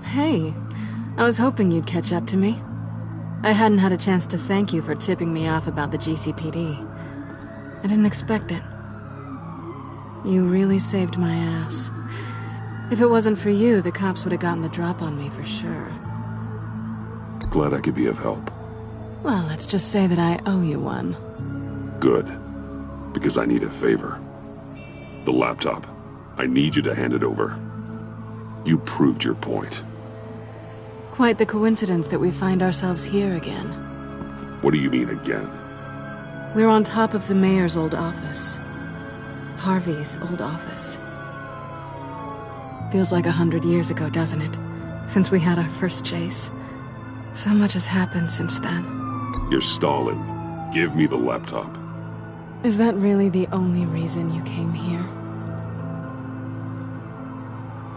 Hey, I was hoping you'd catch up to me. I hadn't had a chance to thank you for tipping me off about the GCPD. I didn't expect it. You really saved my ass. If it wasn't for you, the cops would have gotten the drop on me for sure. Glad I could be of help. Well, let's just say that I owe you one. Good. Because I need a favor. The laptop. I need you to hand it over. You proved your point. Quite the coincidence that we find ourselves here again. What do you mean again? We're on top of the mayor's old office. Harvey's old office. Feels like 100 years ago, doesn't it? Since we had our first chase. So much has happened since then. You're stalling. Give me the laptop. Is that really the only reason you came here?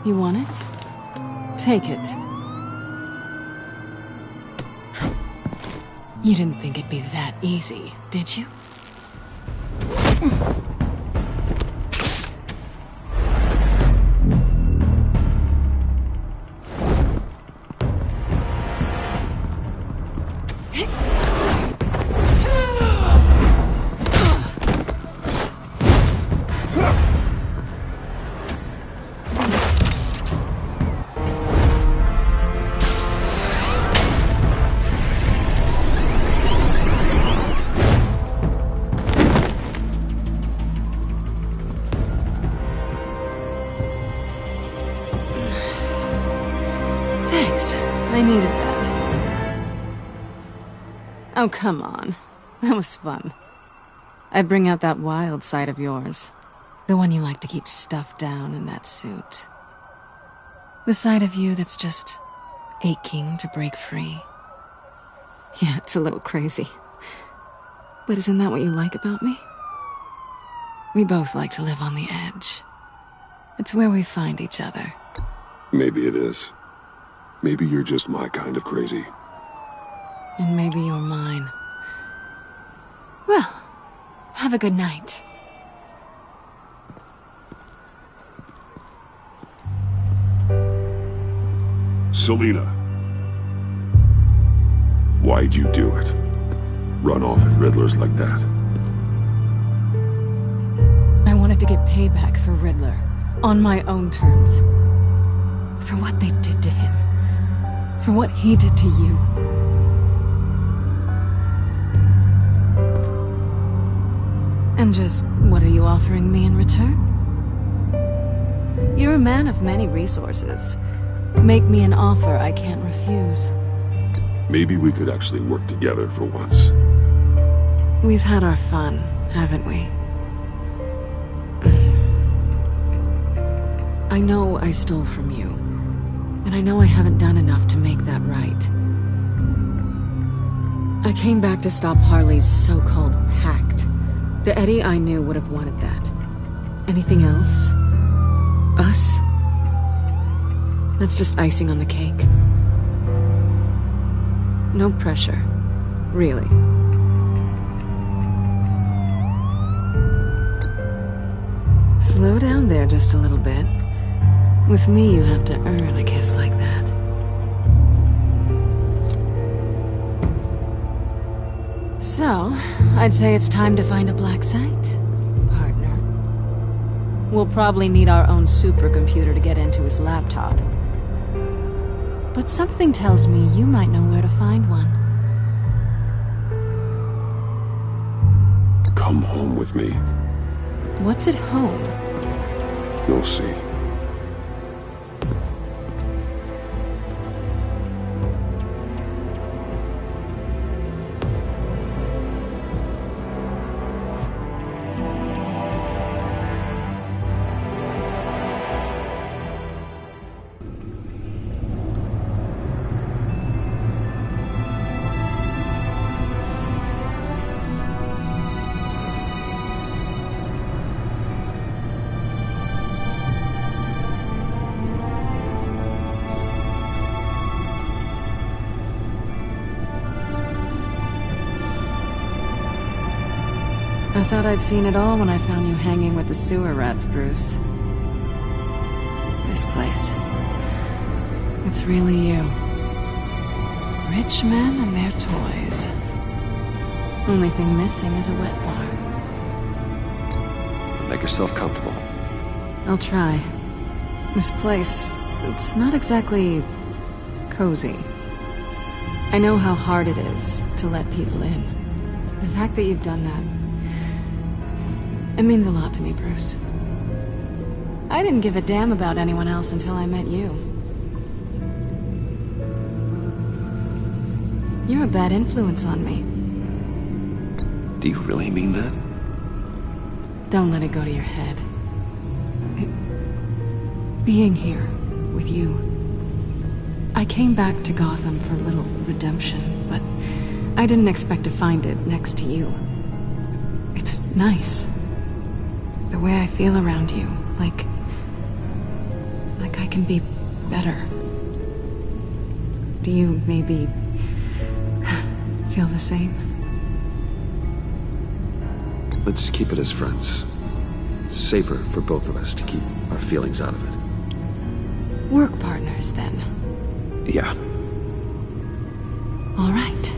You want it? Take it. You didn't think it'd be that easy, did you? I needed that. Oh, come on. That was fun. I bring out that wild side of yours. The one you like to keep stuffed down in that suit. The side of you that's just aching to break free. Yeah, it's a little crazy. But isn't that what you like about me? We both like to live on the edge. It's where we find each other. Maybe it is. Maybe you're just my kind of crazy. And maybe you're mine. Well, have a good night. Selina. Why'd you do it? Run off at Riddlers like that? I wanted to get payback for Riddler. On my own terms. For what they did to him. For what he did to you. And just what are you offering me in return? You're a man of many resources. Make me an offer I can't refuse. Maybe we could actually work together for once. We've had our fun, haven't we? I know I stole from you. And I know I haven't done enough to make that right. I came back to stop Harley's so-called pact. The Eddie I knew would have wanted that. Anything else? Us? That's just icing on the cake. No pressure. Really. Slow down there just a little bit. With me, you have to earn a kiss like that. So, I'd say it's time to find a black site, partner. We'll probably need our own supercomputer to get into his laptop. But something tells me you might know where to find one. Come home with me. What's at home? You'll see. I thought I'd seen it all when I found you hanging with the sewer rats, Bruce. This place. It's really you. Rich men and their toys. Only thing missing is a wet bar. Make yourself comfortable. I'll try. This place, it's not exactly cozy. I know how hard it is to let people in. The fact that you've done that, it means a lot to me, Bruce. I didn't give a damn about anyone else until I met you. You're a bad influence on me. Do you really mean that? Don't let it go to your head. Being here with you. I came back to Gotham for a little redemption, but I didn't expect to find it next to you. It's nice. The way I feel around you, like I can be better. Do you maybe feel the same? Let's keep it as friends. It's safer for both of us to keep our feelings out of it. Work partners, then. Yeah. All right.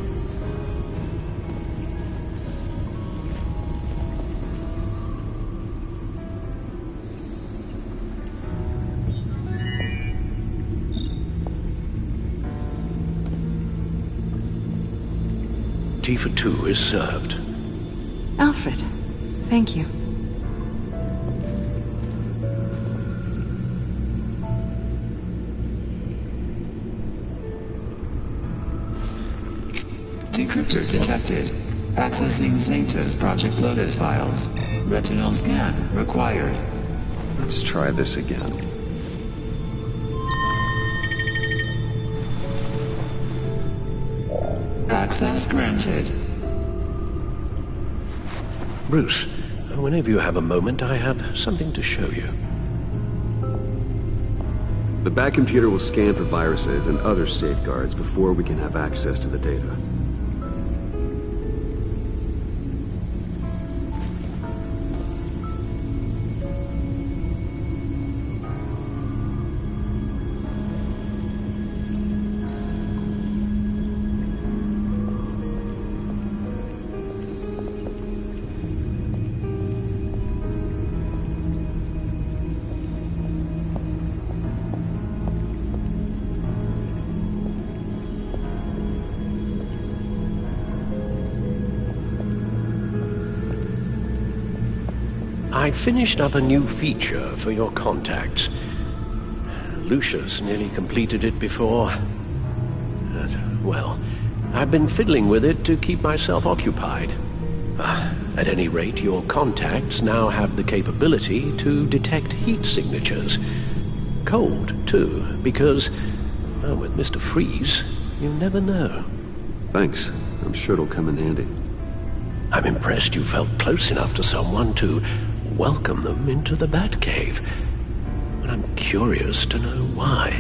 Tea for two is served. Alfred, thank you. Decryptor detected. Accessing Zeta's Project Lotus files. Retinal scan required. Let's try this again. Access granted. Bruce, whenever you have a moment, I have something to show you. The back computer will scan for viruses and other safeguards before we can have access to the data. I finished up a new feature for your contacts. Lucius nearly completed it before. Well, I've been fiddling with it to keep myself occupied. At any rate, your contacts now have the capability to detect heat signatures. Cold, too, because, well, with Mr. Freeze, you never know. Thanks. I'm sure it'll come in handy. I'm impressed you felt close enough to someone to welcome them into the Batcave. But I'm curious to know why.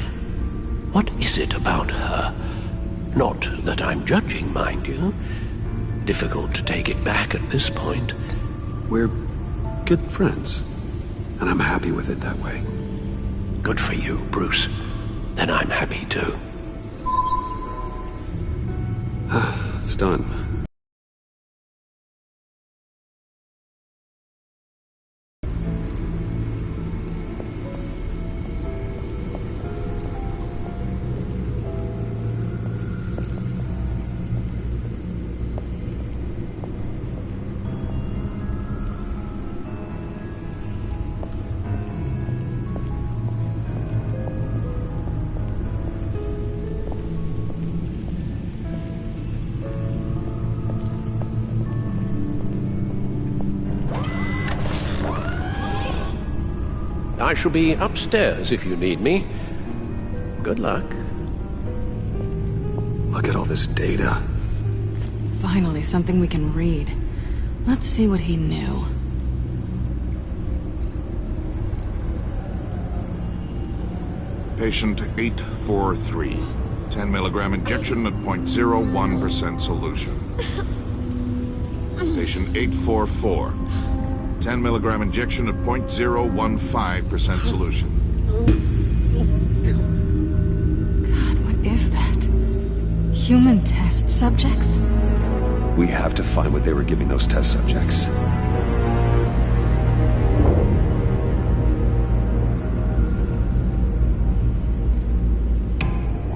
What is it about her? Not that I'm judging, mind you. Difficult to take it back at this point. We're good friends, and I'm happy with it that way. Good for you, Bruce. Then I'm happy too. It's done. I shall be upstairs if you need me. Good luck. Look at all this data. Finally, something we can read. Let's see what he knew. Patient 843. 10 milligram injection at 0.01% solution. Patient 844. 10 milligram injection at 0.015% solution. God, what is that? Human test subjects? We have to find what they were giving those test subjects.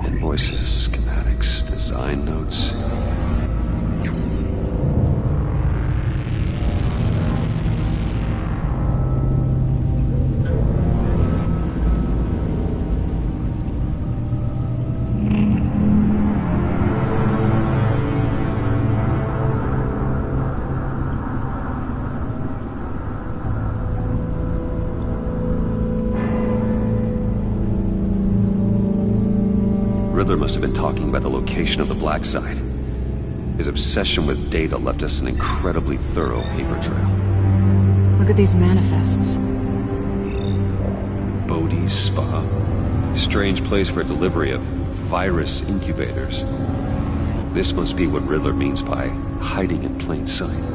Invoices, schematics, design notes. Riddler must have been talking about the location of the black site. His obsession with data left us an incredibly thorough paper trail. Look at these manifests. Bodhi's Spa. Strange place for delivery of virus incubators. This must be what Riddler means by hiding in plain sight.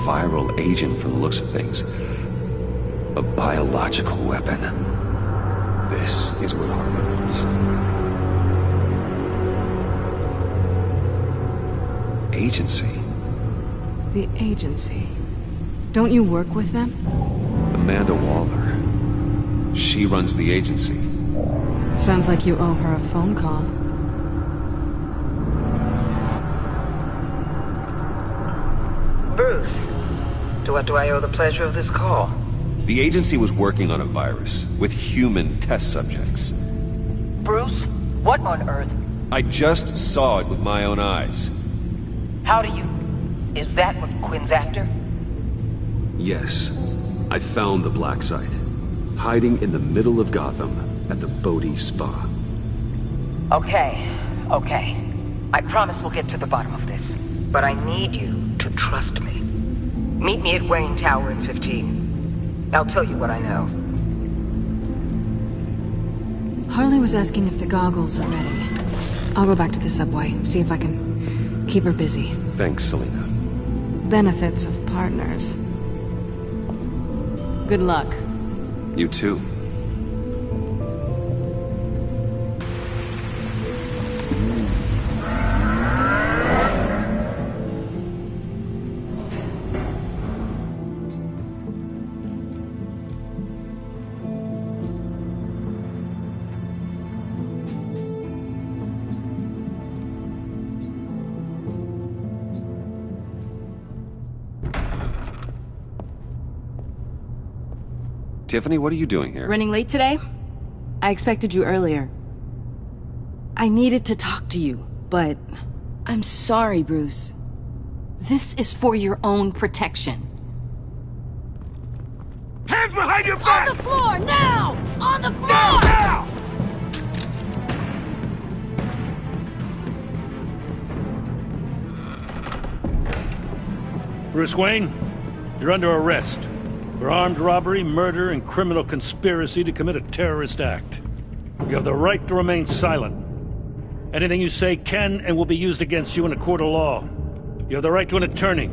Viral agent from the looks of things. A biological weapon. This is what Harley wants. Agency. The agency. Don't you work with them? Amanda Waller. She runs the agency. Sounds like you owe her a phone call. Bruce. To what do I owe the pleasure of this call? The agency was working on a virus with human test subjects. Bruce? What on earth? I just saw it with my own eyes. How do you... Is that what Quinn's after? Yes. I found the black site. Hiding in the middle of Gotham at the Bodhi Spa. Okay. I promise we'll get to the bottom of this. But I need you to trust me. Meet me at Wayne Tower in 15. I'll tell you what I know. Harley was asking if the goggles are ready. I'll go back to the subway, see if I can keep her busy. Thanks, Selena. Benefits of partners. Good luck. You too. Tiffany, what are you doing here? Running late today? I expected you earlier. I needed to talk to you, but... I'm sorry, Bruce. This is for your own protection. Hands behind your back! On the floor, now! On the floor! Now! Bruce Wayne, you're under arrest for armed robbery, murder, and criminal conspiracy to commit a terrorist act. You have the right to remain silent. Anything you say can and will be used against you in a court of law. You have the right to an attorney.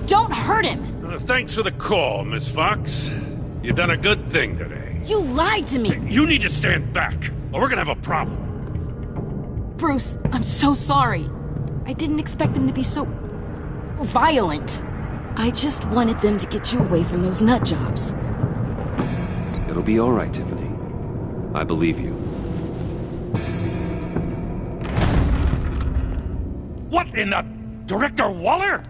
Don't hurt him! Thanks for the call, Miss Fox. You've done a good thing today. You lied to me! You need to stand back, or we're gonna have a problem. Bruce, I'm so sorry. I didn't expect them to be so... violent. I just wanted them to get you away from those nut jobs. It'll be all right, Tiffany. I believe you. What in the... Director Waller?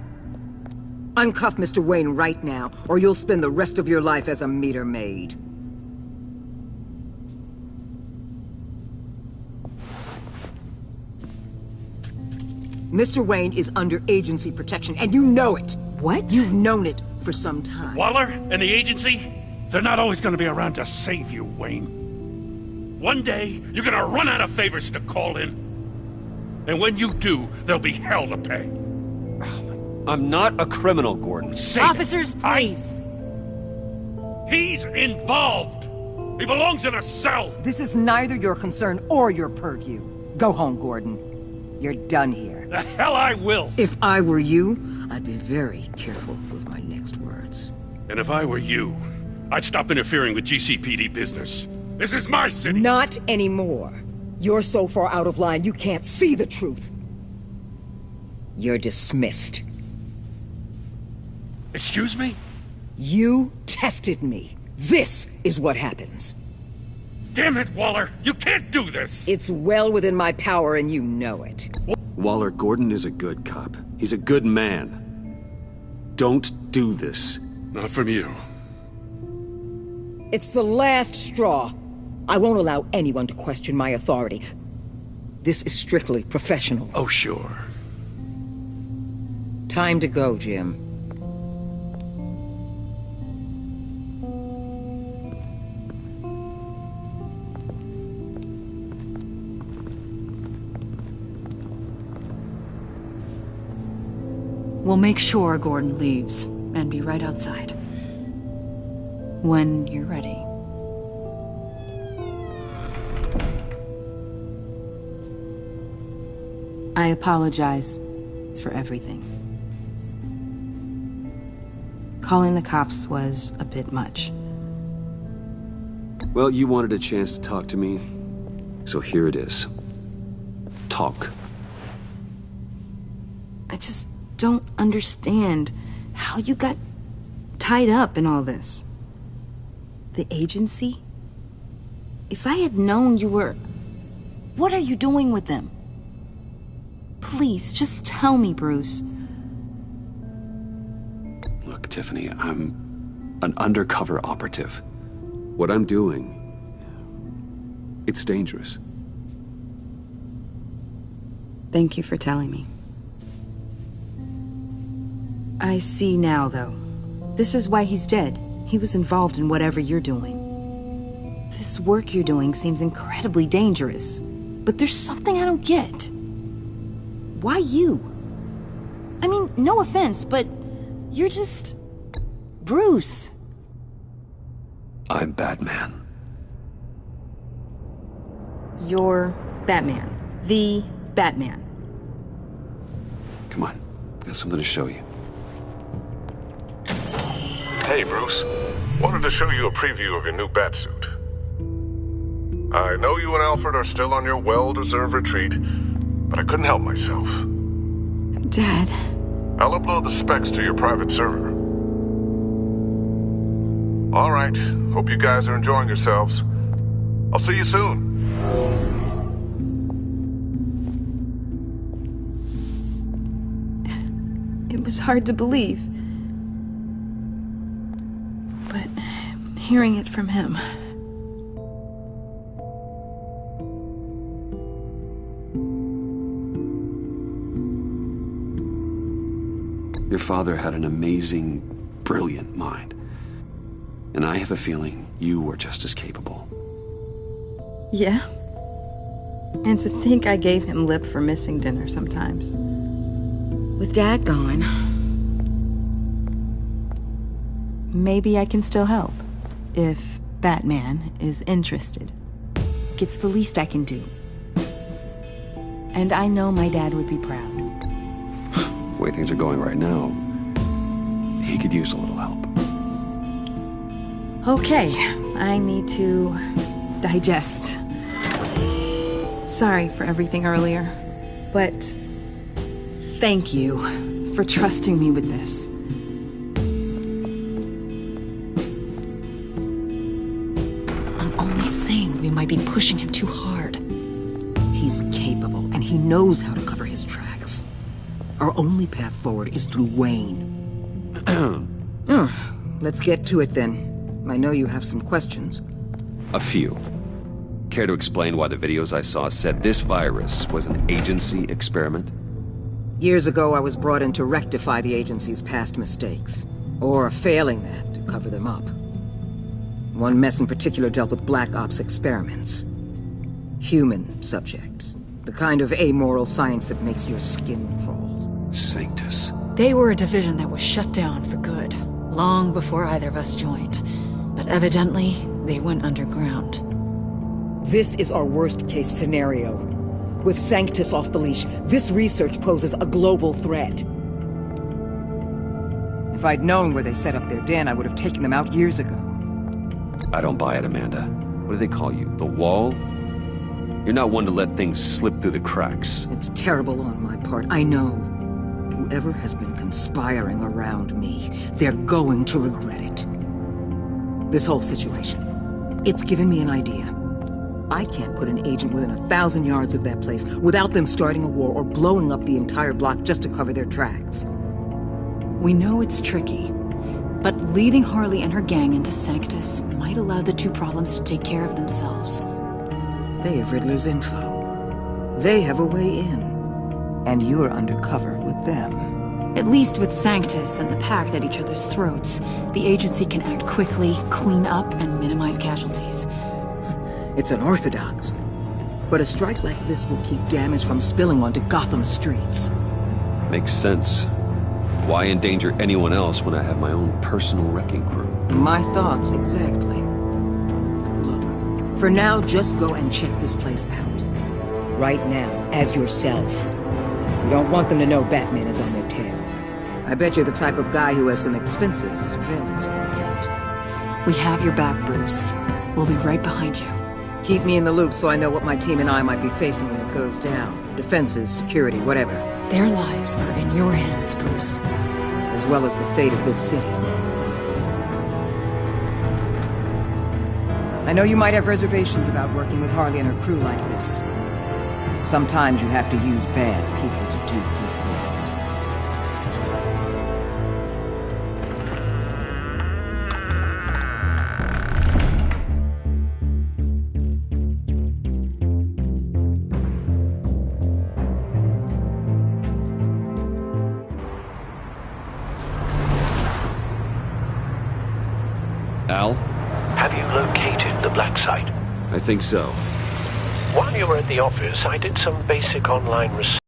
Uncuff Mr. Wayne right now, or you'll spend the rest of your life as a meter maid. Mr. Wayne is under agency protection, and you know it. What? You've known it for some time. Waller and the agency? They're not always gonna be around to save you, Wayne. One day, you're gonna run out of favors to call in. And when you do, there'll be hell to pay. I'm not a criminal, Gordon. Say Officers, please. He's involved. He belongs in a cell. This is neither your concern or your purview. Go home, Gordon. You're done here. The hell I will. If I were you, I'd be very careful with my next words. And if I were you, I'd stop interfering with GCPD business. This is my city. Not anymore. You're so far out of line, you can't see the truth. You're dismissed. Excuse me? You tested me. This is what happens. Damn it, Waller! You can't do this! It's well within my power, and you know it. Waller, Gordon is a good cop. He's a good man. Don't do this. Not from you. It's the last straw. I won't allow anyone to question my authority. This is strictly professional. Oh, sure. Time to go, Jim. We'll make sure Gordon leaves, and be right outside. When you're ready. I apologize for everything. Calling the cops was a bit much. Well, you wanted a chance to talk to me, so here it is. Talk. I just don't understand how you got tied up in all this. The agency? If I had known you were... What are you doing with them? Please, just tell me, Bruce. Look, Tiffany, I'm an undercover operative. What I'm doing, it's dangerous. Thank you for telling me. I see now, though. This is why he's dead. He was involved in whatever you're doing. This work you're doing seems incredibly dangerous. But there's something I don't get. Why you? I mean, no offense, but you're just... Bruce. I'm Batman. You're Batman. The Batman. Come on, got something to show you. Hey, Bruce. Wanted to show you a preview of your new Batsuit. I know you and Alfred are still on your well-deserved retreat, but I couldn't help myself. Dad. I'll upload the specs to your private server. All right. Hope you guys are enjoying yourselves. I'll see you soon. It was hard to believe. But hearing it from him... Your father had an amazing, brilliant mind. And I have a feeling you were just as capable. Yeah? And to think I gave him lip for missing dinner sometimes. With Dad gone... Maybe I can still help. If Batman is interested. It's the least I can do. And I know my dad would be proud. The way things are going right now, he could use a little help. Okay, I need to digest. Sorry for everything earlier, but thank you for trusting me with this. I'm only saying we might be pushing him too hard. He's capable, and he knows how to cover his tracks. Our only path forward is through Wayne. Let's get to it then. I know you have some questions. A few. Care to explain why the videos I saw said this virus was an agency experiment? Years ago, I was brought in to rectify the agency's past mistakes. Or, failing that, to cover them up. One mess in particular dealt with Black Ops experiments. Human subjects. The kind of amoral science that makes your skin crawl. Sanctus. They were a division that was shut down for good, long before either of us joined. But evidently, they went underground. This is our worst-case scenario. With Sanctus off the leash, this research poses a global threat. If I'd known where they set up their den, I would have taken them out years ago. I don't buy it, Amanda. What do they call you? The Wall? You're not one to let things slip through the cracks. It's terrible on my part, I know. Whoever has been conspiring around me, they're going to regret it. This whole situation, it's given me an idea. I can't put an agent within 1,000 yards of that place without them starting a war or blowing up the entire block just to cover their tracks. We know it's tricky, but leading Harley and her gang into Sanctus might allow the two problems to take care of themselves. They have Riddler's info. They have a way in. And you're undercover with them. At least with Sanctus and the Pact at each other's throats, the agency can act quickly, clean up, and minimize casualties. It's unorthodox. But a strike like this will keep damage from spilling onto Gotham streets. Makes sense. Why endanger anyone else when I have my own personal wrecking crew? My thoughts, exactly. Look, for now, just go and check this place out. Right now, as yourself. You don't want them to know Batman is on their tail. I bet you're the type of guy who has some expensive surveillance equipment. We have your back, Bruce. We'll be right behind you. Keep me in the loop so I know what my team and I might be facing when it goes down. Defenses, security, whatever. Their lives are in your hands, Bruce. As well as the fate of this city. I know you might have reservations about working with Harley and her crew like this. Sometimes you have to use bad people to do good things. Al? Have you located the black site? I think so. While you were at the office, I did some basic online research.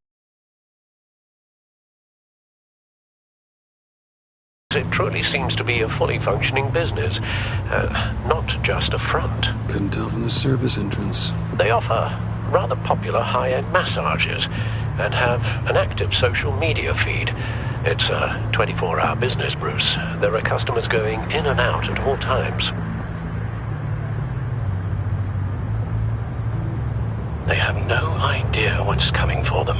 It truly seems to be a fully functioning business, not just a front. Couldn't tell from the service entrance. They offer rather popular high-end massages and have an active social media feed. It's a 24-hour business, Bruce. There are customers going in and out at all times. They have no idea what's coming for them.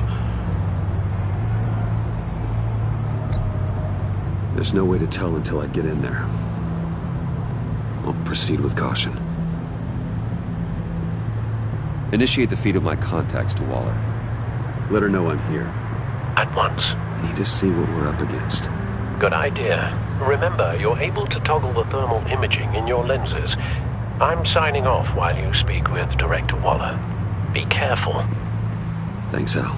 There's no way to tell until I get in there. I'll proceed with caution. Initiate the feed of my contacts to Waller. Let her know I'm here. At once. I need to see what we're up against. Good idea. Remember, you're able to toggle the thermal imaging in your lenses. I'm signing off while you speak with Director Waller. Be careful. Thanks, Al.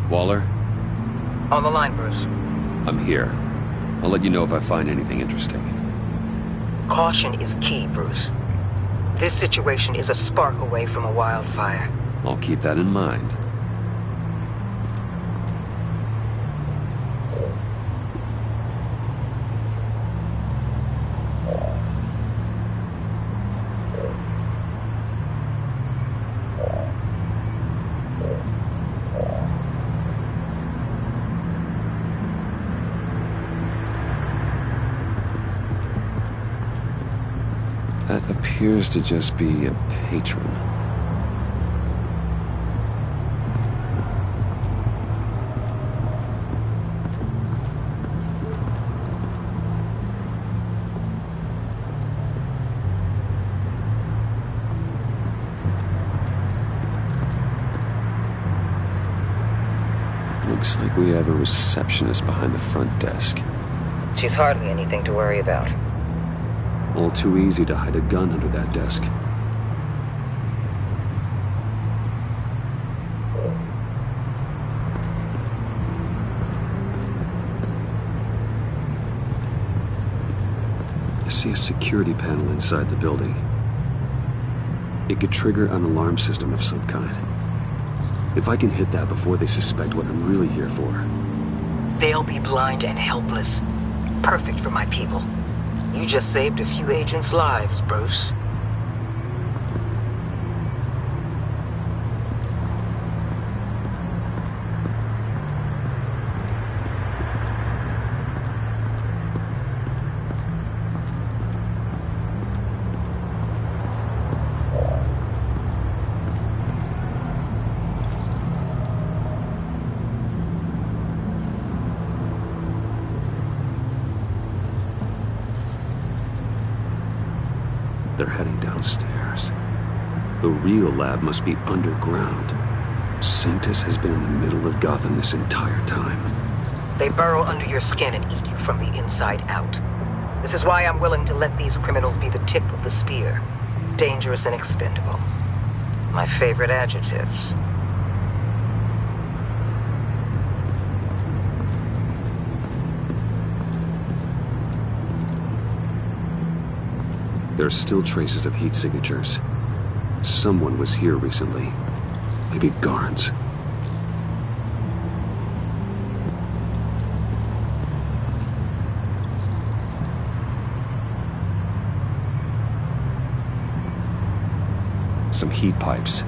Waller? On the line, Bruce. I'm here. I'll let you know if I find anything interesting. Caution is key, Bruce. This situation is a spark away from a wildfire. I'll keep that in mind. That appears to just be a patron. Looks like we have a receptionist behind the front desk. She's hardly anything to worry about. All too easy to hide a gun under that desk. see a security panel inside the building. It could trigger an alarm system of some kind. If I can hit that before they suspect what I'm really here for. They'll be blind and helpless. Perfect for my people. You just saved a few agents' lives, Bruce. They're heading downstairs. The real lab must be underground. Sanctus has been in the middle of Gotham this entire time. They burrow under your skin and eat you from the inside out. This is why I'm willing to let these criminals be the tip of the spear. Dangerous and expendable. My favorite adjectives. There are still traces of heat signatures. Someone was here recently. Maybe guards. Some heat pipes.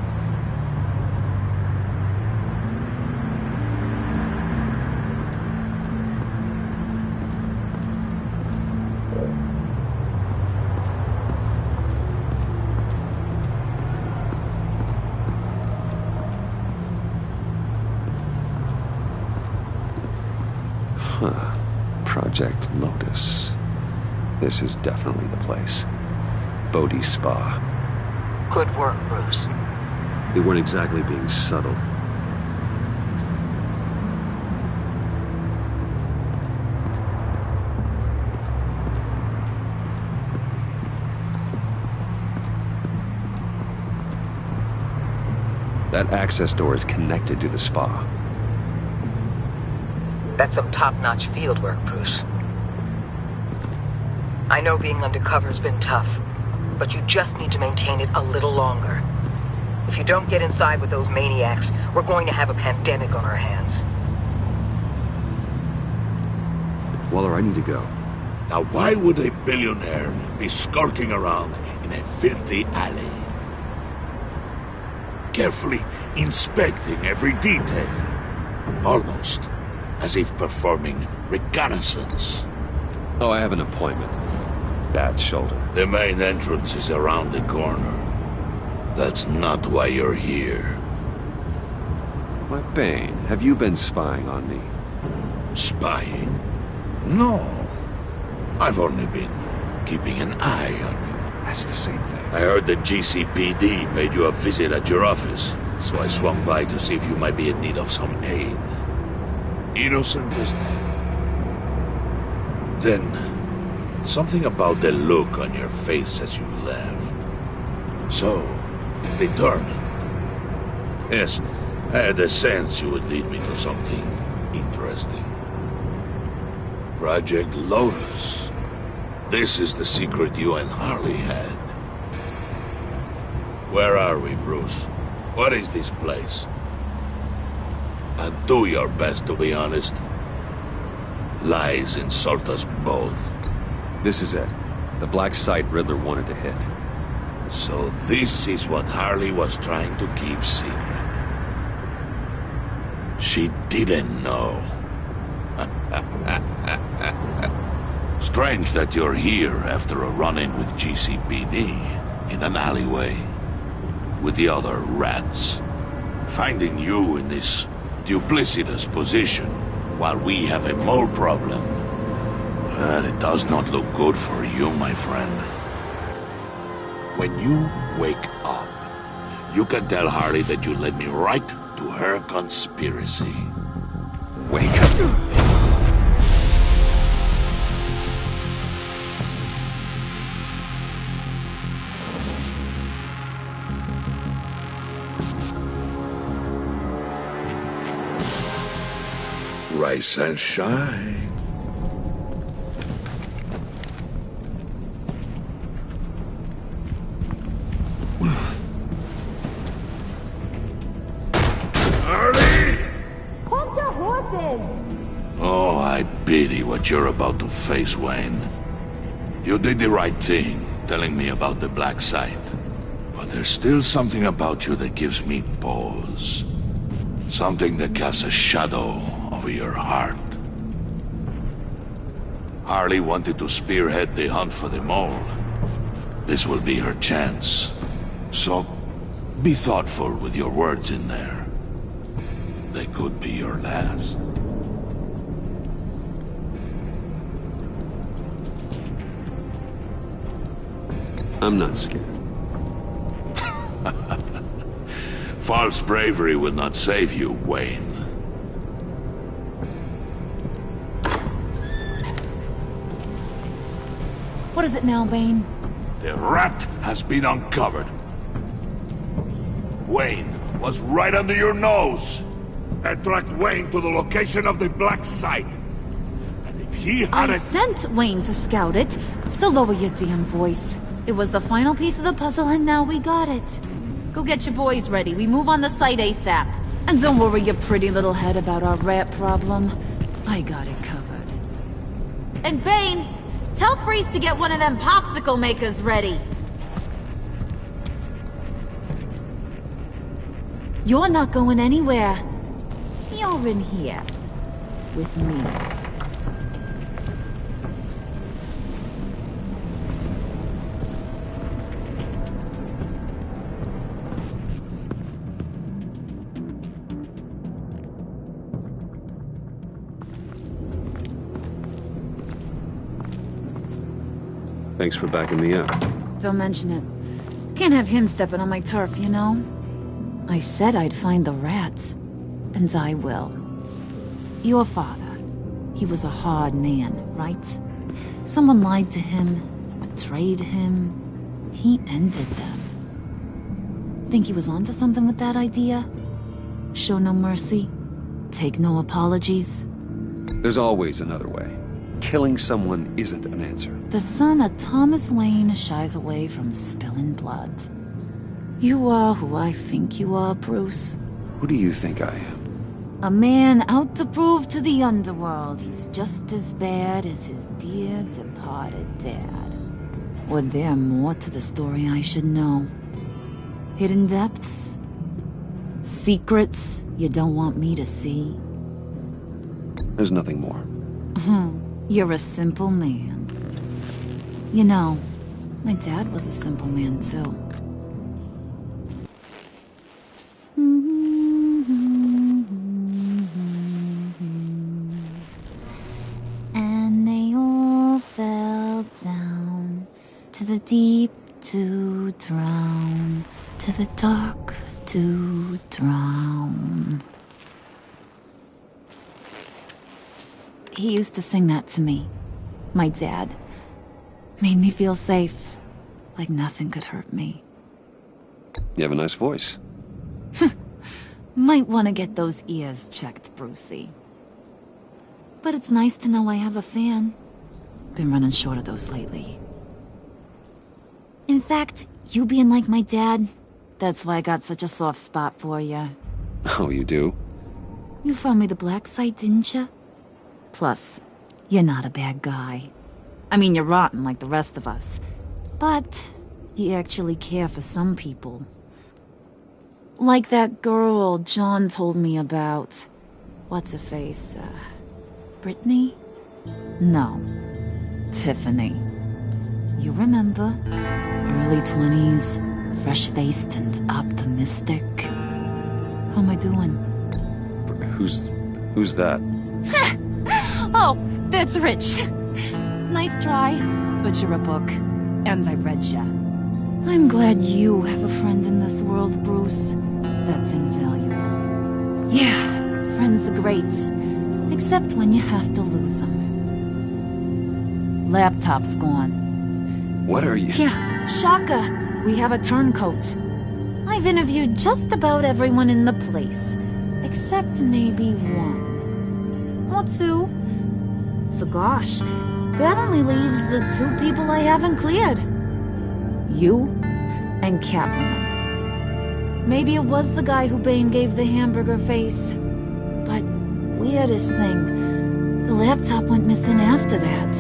Project Lotus. This is definitely the place. Bodhi's Spa. Good work, Bruce. They weren't exactly being subtle. That access door is connected to the spa. That's some top-notch fieldwork, Bruce. I know being undercover's been tough, but you just need to maintain it a little longer. If you don't get inside with those maniacs, we're going to have a pandemic on our hands. Waller, I need to go. Now why would a billionaire be skulking around in a filthy alley? Carefully inspecting every detail. Almost as if performing reconnaissance. Oh, I have an appointment. Bad shoulder. The main entrance is around the corner. That's not why you're here. Why, Bane, have you been spying on me? Spying? No. I've only been keeping an eye on you. That's the same thing. I heard the GCPD paid you a visit at your office, so I swung by to see if you might be in need of some aid. Innocent as that. Then, something about the look on your face as you left. So, determined. Yes, I had a sense you would lead me to something interesting. Project Lotus. This is the secret you and Harley had. Where are we, Bruce? What is this place? And do your best to be honest. Lies insult us both. This is it. The black site Riddler wanted to hit. So this is what Harley was trying to keep secret. She didn't know. Strange that you're here after a run-in with GCPD in an alleyway with the other rats. Finding you in this duplicitous position while we have a mole problem. Well, it does not look good for you, my friend. When you wake up, you can tell Harley that you led me right to her conspiracy. Wake up. Rise and shine. what you're about to face, Wayne. You did the right thing, telling me about the black site. But there's still something about you that gives me pause. Something that casts a shadow over your heart. Harley wanted to spearhead the hunt for the mole. This will be her chance. So, be thoughtful with your words in there. They could be your last. I'm not scared. False bravery will not save you, Wayne. What is it now, Bane? The rat has been uncovered. Wayne was right under your nose. I tracked Wayne to the location of the black site. And if he had I sent Wayne to scout it, so lower your damn voice. It was the final piece of the puzzle and now we got it. Go get your boys ready. We move on the site ASAP. And don't worry your pretty little head about our rat problem. I got it covered. And Bane, tell Freeze to get one of them popsicle makers ready. You're not going anywhere. You're in here. With me. Thanks for backing me up. Don't mention it. Can't have him stepping on my turf, you know? I said I'd find the rats. And I will. Your father. He was a hard man, right? Someone lied to him, betrayed him. He ended them. Think he was onto something with that idea? Show no mercy? Take no apologies? There's always another way. Killing someone isn't an answer. The son of Thomas Wayne shies away from spilling blood. You are who I think you are, Bruce. Who do you think I am? A man out to prove to the underworld he's just as bad as his dear departed dad. Or there more to the story I should know? Hidden depths? Secrets you don't want me to see? There's nothing more. You're a simple man. You know, my dad was a simple man too. And they all fell down to the deep to drown, to the dark to drown. He used to sing that to me. My dad. Made me feel safe. Like nothing could hurt me. You have a nice voice. Might want to get those ears checked, Brucey. But it's nice to know I have a fan. Been running short of those lately. In fact, you being like my dad, that's why I got such a soft spot for you. Oh, you do? You found me the black site, didn't you? Plus, you're not a bad guy. I mean, you're rotten like the rest of us. But you actually care for some people. Like that girl John told me about. What's her face? Brittany? No. Tiffany. You remember? Early 20s, fresh-faced and optimistic. How am I doing? Who's that? Oh, that's Rich. Nice try, but you're a book, and I read ya. I'm glad you have a friend in this world, Bruce. That's invaluable. Yeah, friends are great, except when you have to lose them. Laptop's gone. What are you? Yeah, shocker. We have a turncoat. I've interviewed just about everyone in the place, except maybe one. Or two. So gosh, that only leaves the two people I haven't cleared. You and Catwoman. Maybe it was the guy who Bane gave the hamburger face. But weirdest thing, The laptop went missing after that.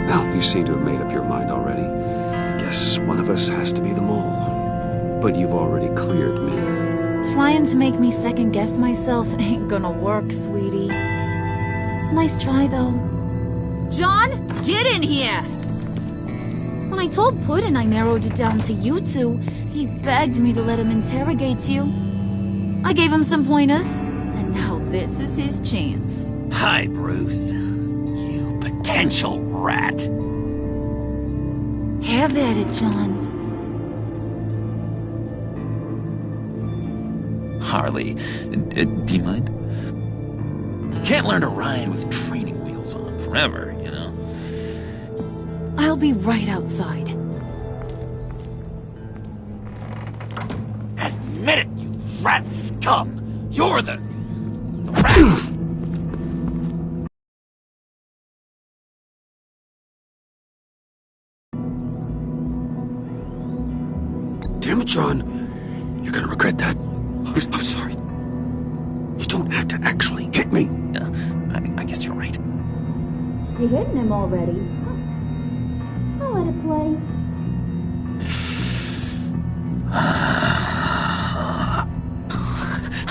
Well, you seem to have made up your mind already. I guess one of us has to be the mole. But you've already cleared me. Trying to make me second-guess myself ain't gonna work, sweetie. Nice try, though. John, get in here! When I told Puddin' I narrowed it down to you two, he begged me to let him interrogate you. I gave him some pointers, and now this is his chance. Hi, Bruce. You potential rat. Have at it, John. Harley, do you mind? Can't learn to ride with training wheels on forever, you know? I'll be right outside. Admit it, you rat scum! You're the rat! Damn it, John. You're gonna regret that. I'm sorry. You don't have to actually hit me. I guess you're right. You hitting him already? I'll let it play.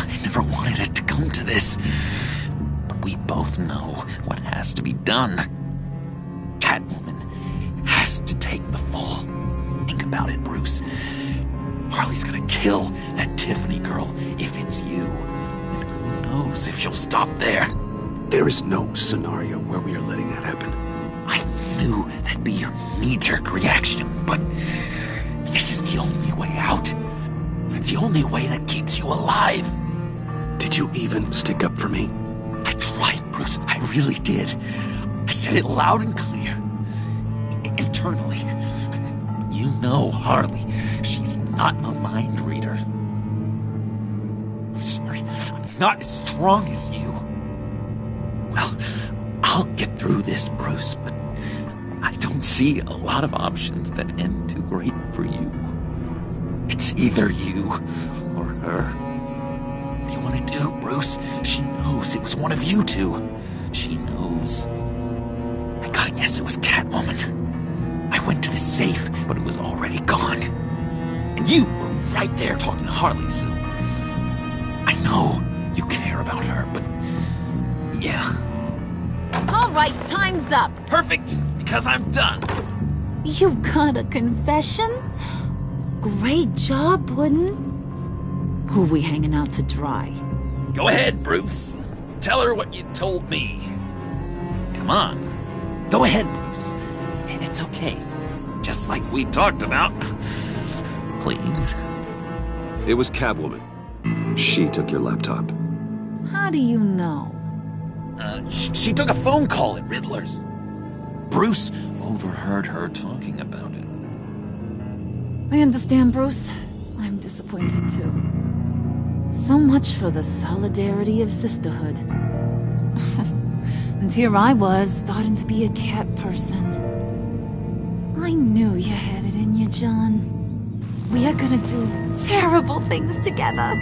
I never wanted it to come to this. But we both know what has to be done. Catwoman has to take the fall. Think about it, Bruce. Harley's gonna kill that Tiffany girl if it's you. And who knows if she'll stop there. There is no scenario where we are letting that happen. I knew that'd be your knee-jerk reaction, but this is the only way out. The only way that keeps you alive. Did you even stick up for me? I tried, Bruce. I really did. I said it loud and clear. Internally. You know Harley. She's not a mind reader. I'm sorry. I'm not as strong as you. Well, I'll get through this, Bruce, but I don't see a lot of options that end too great for you. It's either you or her. What do you want to do, Bruce? She knows it was one of you two. She knows. I gotta guess it was Catwoman. I went to the safe, but it was already gone. And you were right there talking to Harley, so I know you care about her, but yeah. All right, time's up. Perfect, because I'm done. You got a confession? Great job, Puddin'. Who we hanging out to dry? Go ahead, Bruce. Tell her what you told me. Come on. Go ahead, Bruce. It's okay. Just like we talked about. Please. It was Catwoman. She took your laptop. How do you know? She took a phone call at Riddler's. Bruce overheard her talking about it. I understand, Bruce. I'm disappointed too. So much for the solidarity of sisterhood. And here I was, starting to be a cat person. I knew you had it in you, John. We are gonna do terrible things together.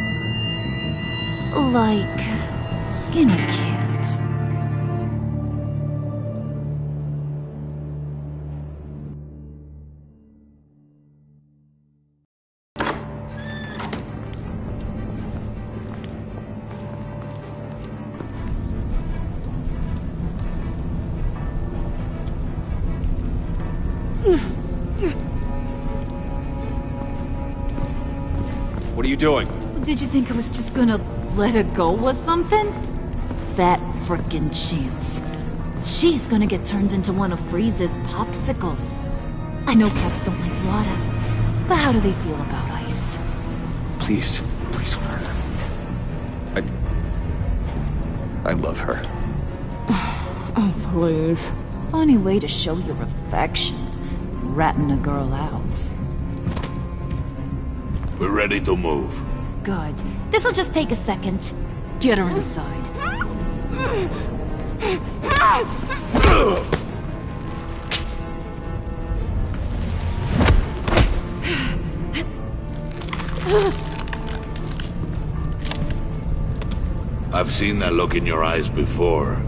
Like skin a cat. What are you doing? Did you think I was just gonna let her go or something? That frickin' chance. She's gonna get turned into one of Freeze's popsicles. I know cats don't like water, but how do they feel about ice? Please don't hurt her. I love her. Oh, please. Funny way to show your affection. Ratting a girl out. We're ready to move. Good. This'll just take a second. Get her inside. I've seen that look in your eyes before.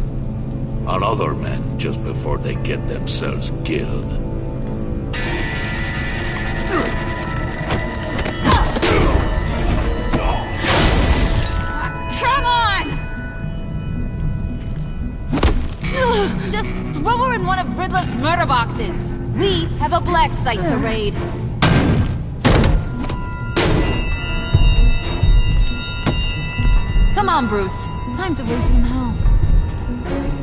on other men just before they get themselves killed. Come on! Just throw her in one of Riddler's murder boxes. We have a black site to raid. Come on, Bruce. Time to raise some hell.